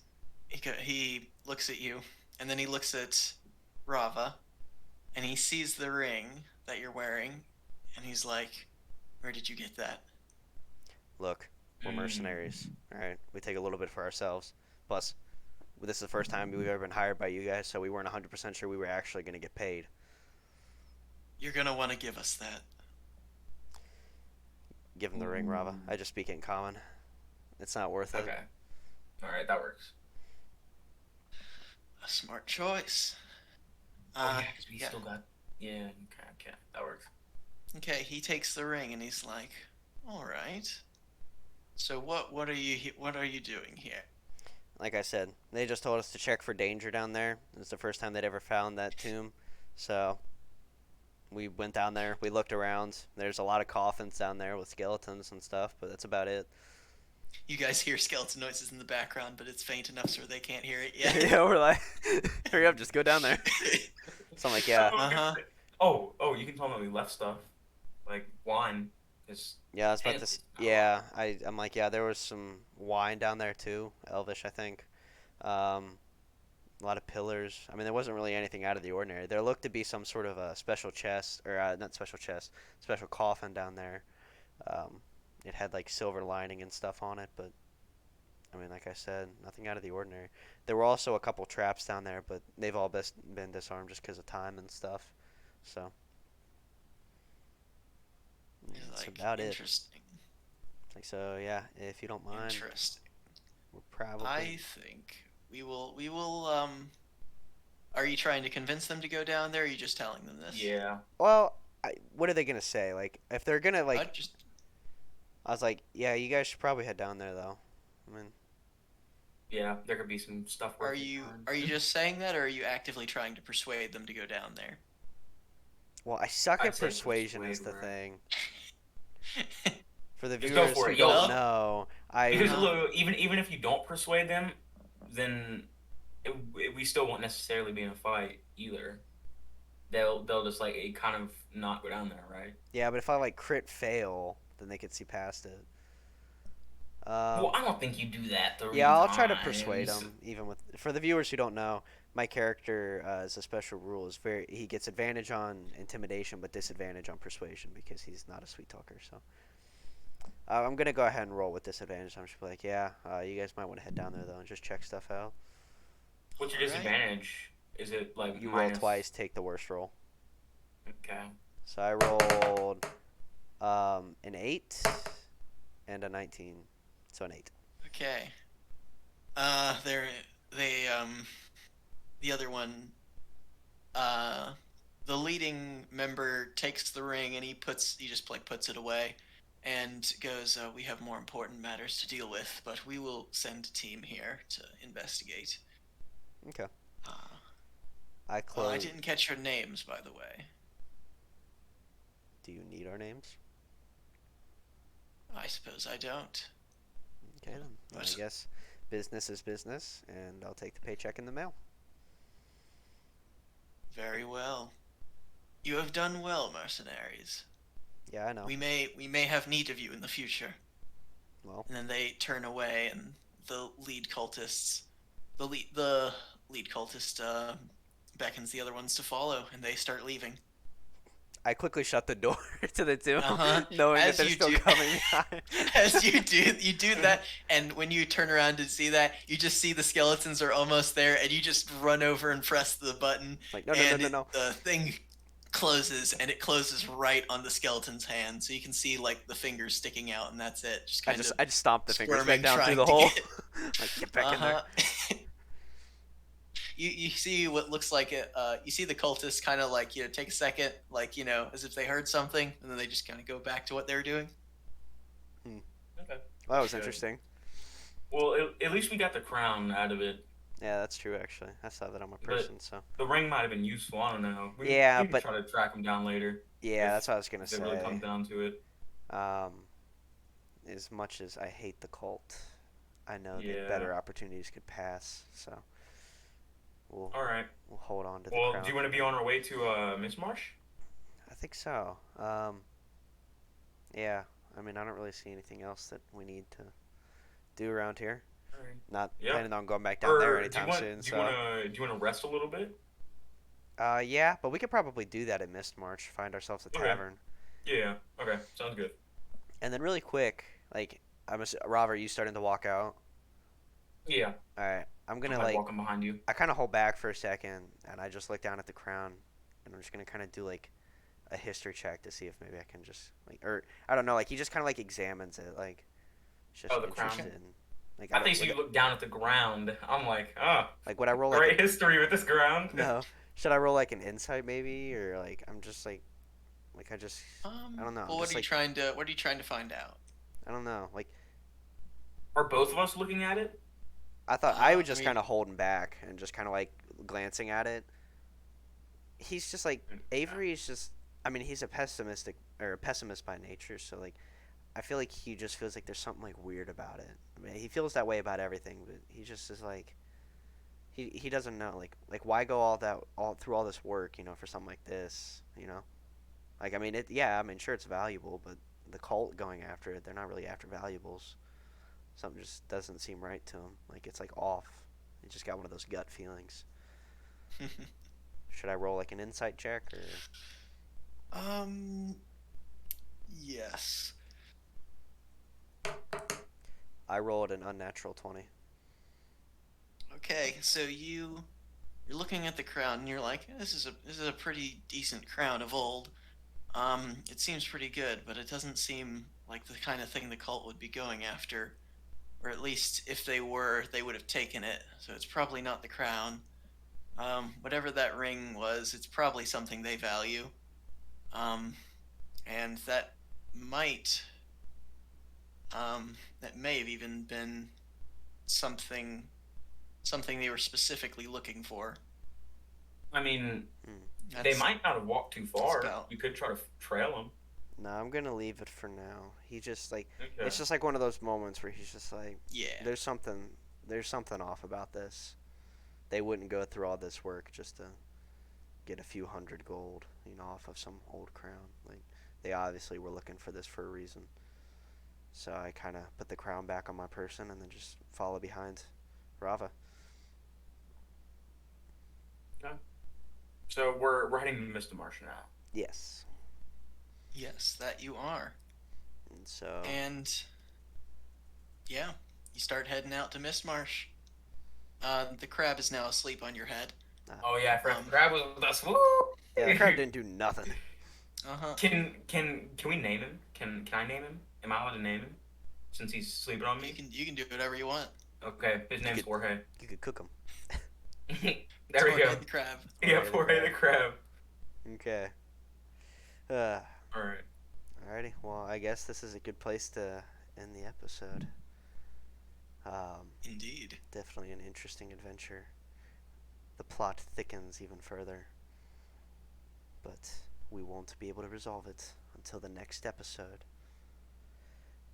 [SPEAKER 1] he looks at you, and then he looks at Rava, and he sees the ring that you're wearing, and he's like, "Where did you get that?"
[SPEAKER 2] look, we're
[SPEAKER 3] Mm.
[SPEAKER 2] mercenaries. All right, we take a little bit for ourselves. Plus, this is the first time we've ever been hired by you guys, so we weren't 100% sure we were actually going to get paid.
[SPEAKER 1] You're gonna want to give us that.
[SPEAKER 2] Give him the ring,
[SPEAKER 3] Ooh.
[SPEAKER 2] Rava. I just speak in common. It's not worth it.
[SPEAKER 3] Okay. All right, that works.
[SPEAKER 1] A smart choice.
[SPEAKER 3] Oh yeah, because we
[SPEAKER 1] Yeah.
[SPEAKER 3] still got. Yeah. Okay. Okay, that works.
[SPEAKER 1] Okay, he takes the ring and he's like, "All right. So what are you doing here?"
[SPEAKER 2] Like I said, they just told us to check for danger down there. It's the first time they'd ever found that tomb. So we went down there. We looked around. There's a lot of coffins down there with skeletons and stuff, but that's about it.
[SPEAKER 1] You guys hear skeleton noises in the background, but it's faint enough so they can't hear it yet.
[SPEAKER 2] Yeah, we're like, hurry up, just go down there. So I'm like, yeah,
[SPEAKER 1] Uh-huh.
[SPEAKER 3] Oh, you can tell them that we left stuff like wine. Is
[SPEAKER 2] yeah. I was about to.
[SPEAKER 3] fancy.
[SPEAKER 2] Yeah, I'm like, yeah. There was some wine down there too, Elvish, I think. Um, a lot of pillars. I mean, there wasn't really anything out of the ordinary. There looked to be some sort of a special chest, or not special chest, special coffin down there. Um, it had like silver lining and stuff on it, but I mean, like I said, nothing out of the ordinary. There were also a couple traps down there, but they've all been disarmed just because of time and stuff. So
[SPEAKER 1] He's
[SPEAKER 2] that's
[SPEAKER 1] like,
[SPEAKER 2] about it.
[SPEAKER 1] interesting.
[SPEAKER 2] Like so, yeah. If you don't mind,
[SPEAKER 1] Interesting.
[SPEAKER 2] we're probably.
[SPEAKER 1] I think we will. Are you trying to convince them to go down there, or are you just telling them this?
[SPEAKER 3] Yeah.
[SPEAKER 2] Well, what are they gonna say? Like, if they're gonna
[SPEAKER 1] I
[SPEAKER 2] like,
[SPEAKER 1] just
[SPEAKER 2] I was like, yeah, you guys should probably head down there though. I mean,
[SPEAKER 3] Yeah. There could be some stuff
[SPEAKER 1] are
[SPEAKER 3] worth your
[SPEAKER 1] you
[SPEAKER 3] time.
[SPEAKER 1] are you just saying that, or are you actively trying to persuade them to go down there?
[SPEAKER 2] well, I suck
[SPEAKER 3] I'd
[SPEAKER 2] at
[SPEAKER 3] say
[SPEAKER 2] persuasion is
[SPEAKER 3] persuade,
[SPEAKER 2] the
[SPEAKER 3] right?
[SPEAKER 2] thing. For the
[SPEAKER 3] Just go
[SPEAKER 2] viewers
[SPEAKER 3] for
[SPEAKER 2] who
[SPEAKER 3] it. Yo,
[SPEAKER 2] don't
[SPEAKER 1] Well,
[SPEAKER 2] know, I
[SPEAKER 3] because
[SPEAKER 1] uh-huh.
[SPEAKER 3] look, even if you don't persuade them, then we still won't necessarily be in a fight either. They'll just like kind of not go down there, right?
[SPEAKER 2] yeah, but if I like crit fail, then they could see past it.
[SPEAKER 3] Well,
[SPEAKER 2] Um,
[SPEAKER 3] I don't think you do that three
[SPEAKER 2] yeah, I'll try to persuade
[SPEAKER 3] times.
[SPEAKER 2] them. Even with for the viewers who don't know, my character as a special rule is very he gets advantage on intimidation but disadvantage on persuasion because he's not a sweet talker. So I'm gonna go ahead and roll with disadvantage. I'm just like, yeah, you guys might want to head down there though and just check stuff out.
[SPEAKER 3] What's your
[SPEAKER 1] All right.
[SPEAKER 3] disadvantage? Is it like
[SPEAKER 2] You roll
[SPEAKER 3] minus?
[SPEAKER 2] twice, take the worst roll.
[SPEAKER 3] Okay.
[SPEAKER 2] So I rolled an 8 and a 19. So an 8.
[SPEAKER 1] Okay. They're they the other one uh the leading member takes the ring and he just like puts it away and goes, we have more important matters to deal with, but we will send a team here to investigate.
[SPEAKER 2] Okay.
[SPEAKER 1] Uh,
[SPEAKER 2] I
[SPEAKER 1] I
[SPEAKER 2] close.
[SPEAKER 1] didn't catch your names, by the way.
[SPEAKER 2] Do you need our names?
[SPEAKER 1] I suppose I don't.
[SPEAKER 2] Okay, then I
[SPEAKER 1] But
[SPEAKER 2] guess business is business, and I'll take the paycheck in the mail.
[SPEAKER 1] very well. You have done well, mercenaries.
[SPEAKER 2] Yeah, I know.
[SPEAKER 1] We may have need of you in the future.
[SPEAKER 2] Well,
[SPEAKER 1] And then they turn away, and the lead cultists, the lead cultist beckons the other ones to follow, and they start leaving.
[SPEAKER 2] I quickly shut the door to the tomb,
[SPEAKER 1] Uh-huh.
[SPEAKER 2] knowing that
[SPEAKER 1] As
[SPEAKER 2] they're
[SPEAKER 1] you
[SPEAKER 2] still
[SPEAKER 1] do,
[SPEAKER 2] coming behind.
[SPEAKER 1] as you do that, and when you turn around to see that, you just see the skeletons are almost there, and you just run over and press the button,
[SPEAKER 2] Like, no, no, no,
[SPEAKER 1] and
[SPEAKER 2] no, no.
[SPEAKER 1] the thing closes, and it closes right on the skeleton's hand, so you can see like the fingers sticking out, and that's it, just
[SPEAKER 2] I
[SPEAKER 1] kind
[SPEAKER 2] just
[SPEAKER 1] of
[SPEAKER 2] I just stomped the fingers back
[SPEAKER 1] squirming,
[SPEAKER 2] down through
[SPEAKER 1] trying
[SPEAKER 2] the
[SPEAKER 1] to
[SPEAKER 2] hole.
[SPEAKER 1] get.
[SPEAKER 2] Like, get back in there.
[SPEAKER 1] Uh-huh. You see what looks like it. You see the cultists kind of like take a second, like as if they heard something, and then they just kind of go back to what they were doing.
[SPEAKER 2] Hmm.
[SPEAKER 3] Okay.
[SPEAKER 2] Well, that
[SPEAKER 3] That's
[SPEAKER 2] was
[SPEAKER 3] good.
[SPEAKER 2] interesting.
[SPEAKER 3] Well, at least we got the crown out of it.
[SPEAKER 2] Yeah, that's true. Actually, I saw that on my
[SPEAKER 3] But
[SPEAKER 2] person. So
[SPEAKER 3] the ring might have been useful. I don't know.
[SPEAKER 2] yeah,
[SPEAKER 3] We can
[SPEAKER 2] but
[SPEAKER 3] try to track him down later
[SPEAKER 2] yeah,
[SPEAKER 3] if
[SPEAKER 2] that's what I was gonna
[SPEAKER 3] it really
[SPEAKER 2] say.
[SPEAKER 3] comes down to it.
[SPEAKER 2] Um, as much as I hate the cult, I know that
[SPEAKER 3] Yeah.
[SPEAKER 2] better opportunities could pass. So we'll
[SPEAKER 3] All right.
[SPEAKER 2] we'll hold on to the
[SPEAKER 3] Well, do
[SPEAKER 2] crown
[SPEAKER 3] you want
[SPEAKER 2] for
[SPEAKER 3] to be
[SPEAKER 2] now.
[SPEAKER 3] on our way to Miss Marsh?
[SPEAKER 2] I think so. Yeah. I mean, I don't really see anything else that we need to do around here.
[SPEAKER 3] All right.
[SPEAKER 2] Not
[SPEAKER 3] Yeah.
[SPEAKER 2] planning on going back down there
[SPEAKER 3] Or
[SPEAKER 2] anytime soon. So
[SPEAKER 3] do you want to rest a little bit?
[SPEAKER 2] yeah, but we could probably do that at Mist March. Find ourselves a
[SPEAKER 3] Okay.
[SPEAKER 2] tavern,
[SPEAKER 3] Yeah. Okay. Sounds good.
[SPEAKER 2] and then really quick, like Robert, you starting to walk out.
[SPEAKER 3] Yeah.
[SPEAKER 2] All right, I'm
[SPEAKER 3] I'm
[SPEAKER 2] gonna
[SPEAKER 3] like
[SPEAKER 2] like
[SPEAKER 3] walking behind you.
[SPEAKER 2] I kind of hold back for a second, and I just look down at the crown, and I'm just gonna kind of do like a history check to see if maybe I can just like, or I don't know, like he just kind of like examines it, like he's just
[SPEAKER 3] Oh, the crown.
[SPEAKER 2] interested. Like I
[SPEAKER 3] I
[SPEAKER 2] don't
[SPEAKER 3] think so.
[SPEAKER 2] like
[SPEAKER 3] You look down at the ground. I'm like, oh,
[SPEAKER 2] would I roll like
[SPEAKER 3] great
[SPEAKER 2] an
[SPEAKER 3] history with this ground.
[SPEAKER 2] no? Should I roll like an insight maybe, or like I'm just like I don't know. I'm
[SPEAKER 1] Well,
[SPEAKER 2] just like
[SPEAKER 1] what are you trying to find out?
[SPEAKER 2] I don't know. Like
[SPEAKER 3] Are both of us looking at it?
[SPEAKER 2] I thought I was
[SPEAKER 1] I
[SPEAKER 2] just kind
[SPEAKER 1] mean,
[SPEAKER 2] of holding back and just kind of like glancing at it. He's just like Avery is just. I mean, he's a pessimistic or a pessimist by nature, so like I feel like he just feels like there's something like weird about it. I mean, he feels that way about everything, but he just is like he doesn't know like why go all through all this work, for something like this, Like I mean it yeah, I mean sure it's valuable, but the cult going after it, they're not really after valuables. Something just doesn't seem right to him. Like it's like off. He just got one of those gut feelings. Should I roll like an insight check or
[SPEAKER 1] um, yes.
[SPEAKER 2] I rolled an unnatural 20.
[SPEAKER 1] Okay, so you're looking at the crown, and you're like, this is a pretty decent crown of old. It seems pretty good, but it doesn't seem like the kind of thing the cult would be going after. Or at least if they were, they would have taken it. So it's probably not the crown. Whatever that ring was, it's probably something they value. Um, and might, that may have even been something, something they were specifically looking for.
[SPEAKER 3] I mean,
[SPEAKER 2] Hmm.
[SPEAKER 3] they
[SPEAKER 1] That's
[SPEAKER 3] might not have walked too
[SPEAKER 1] that's
[SPEAKER 3] far.
[SPEAKER 1] about,
[SPEAKER 3] You could try to trail them.
[SPEAKER 2] No, I'm gonna leave it for now. He just like
[SPEAKER 3] Okay.
[SPEAKER 2] it's just like one of those moments where he's just like,
[SPEAKER 1] yeah.
[SPEAKER 2] there's something there's something off about this. They wouldn't go through all this work just to get a few hundred gold, off of some old crown. Like they obviously were looking for this for a reason. So I kind of put the crown back on my person and then just follow behind Rava.
[SPEAKER 3] Okay. So we're heading to Mr. Marsh now.
[SPEAKER 2] Yes.
[SPEAKER 1] Yes, that you are.
[SPEAKER 2] And so
[SPEAKER 1] And yeah, you start heading out to Mistmarsh. The crab is now asleep on your head.
[SPEAKER 2] Uh,
[SPEAKER 3] Oh yeah, I forgot the
[SPEAKER 1] Um,
[SPEAKER 3] crab was with us. Woo!
[SPEAKER 2] yeah, the crab didn't do nothing.
[SPEAKER 1] uh-huh.
[SPEAKER 3] Can we name him? Can I name him? Am I allowed to name him since he's sleeping on
[SPEAKER 1] You
[SPEAKER 3] me?
[SPEAKER 1] can you can do whatever you want.
[SPEAKER 3] Okay, his
[SPEAKER 2] You
[SPEAKER 3] name's
[SPEAKER 2] could
[SPEAKER 3] Jorge.
[SPEAKER 2] you could cook them.
[SPEAKER 3] There we
[SPEAKER 1] Jorge
[SPEAKER 3] go.
[SPEAKER 1] the crab.
[SPEAKER 3] Yeah,
[SPEAKER 2] Jorge the
[SPEAKER 3] Jorge
[SPEAKER 2] crab.
[SPEAKER 3] the crab.
[SPEAKER 2] Okay. Uh,
[SPEAKER 3] All right.
[SPEAKER 2] Alrighty. Well, I guess this is a good place to end the episode. Um,
[SPEAKER 1] Indeed.
[SPEAKER 2] Definitely an interesting adventure. The plot thickens even further, but we won't be able to resolve it until the next episode.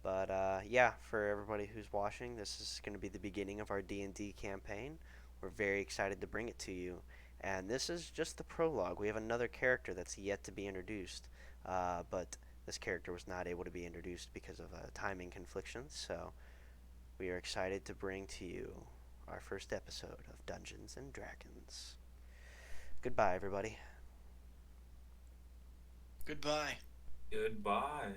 [SPEAKER 2] But yeah, for everybody who's watching, this is going to be the beginning of our D&D campaign. We're very excited to bring it to you. And this is just the prologue. We have another character that's yet to be introduced, but this character was not able to be introduced because of timing conflictions. So we are excited to bring to you our first episode of Dungeons and Dragons. Goodbye, everybody.
[SPEAKER 1] Goodbye.
[SPEAKER 3] Goodbye.